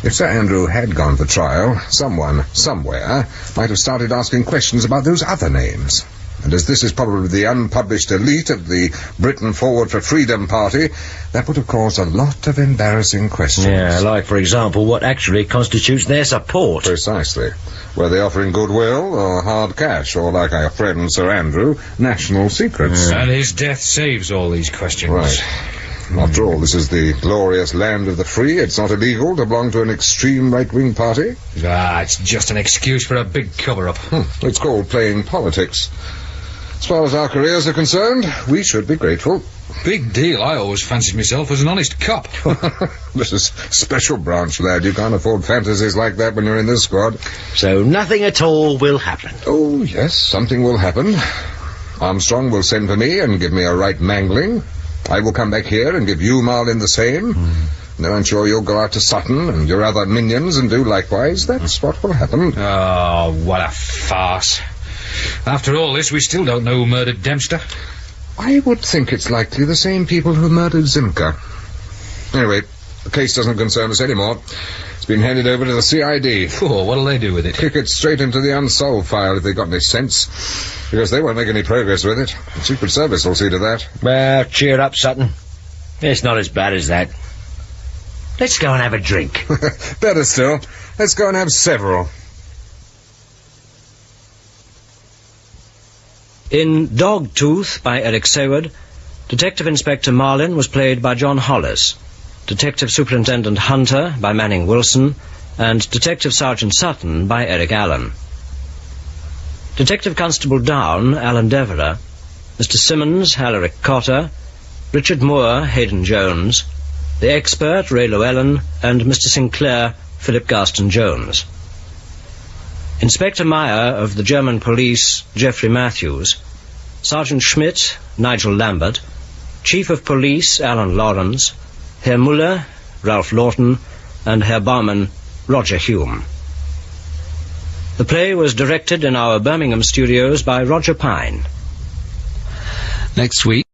if Sir Andrew had gone for trial, someone, somewhere, might have started asking questions about those other names. And as this is probably the unpublished elite of the Britain Forward for Freedom party, that would have caused a lot of embarrassing questions. Yeah, like, for example, what actually constitutes their support. Precisely. Were they offering goodwill or hard cash, or, like our friend Sir Andrew, national secrets? And his death saves all these questions. Right. After all, this is the glorious land of the free. It's not illegal to belong to an extreme right-wing party. It's just an excuse for a big cover-up. It's called playing politics. As far as our careers are concerned, we should be grateful. Big deal. I always fancied myself as an honest cop. This is Special Branch, lad. You can't afford fantasies like that when you're in this squad. So nothing at all will happen? Oh, yes, something will happen. Armstrong will send for me and give me a right mangling. I will come back here and give you, Marlin, the same. Then I'm sure you'll go out to Sutton and your other minions and do likewise. That's what will happen. Oh, what a farce. After all this, we still don't know who murdered Dempster. I would think it's likely the same people who murdered Zimker. Anyway, the case doesn't concern us anymore. It's been handed over to the CID. Oh, what'll they do with it? Kick it straight into the unsolved file if they've got any sense. Because they won't make any progress with it. The Secret Service will see to that. Well, cheer up, Sutton. It's not as bad as that. Let's go and have a drink. Better still. Let's go and have several. In Dogtooth by Eric Saward, Detective Inspector Marlin was played by John Hollis, Detective Superintendent Hunter by Manning Wilson, and Detective Sergeant Sutton by Eric Allen. Detective Constable Down, Alan Devereux, Mr. Simmons, Alaric Cotter, Richard Moore, Haydn Jones, the expert, Ray Llewellyn, and Mr. Sinclair, Philip Garston-Jones. Inspector Meyer of the German police, Geoffrey Matthews, Sergeant Schmidt, Nigel Lambert, Chief of Police, Alan Lawrence, Herr Muller, Ralph Lawton, and Herr Baumann, Roger Hume. The play was directed in our Birmingham studios by Roger Pine. Next week.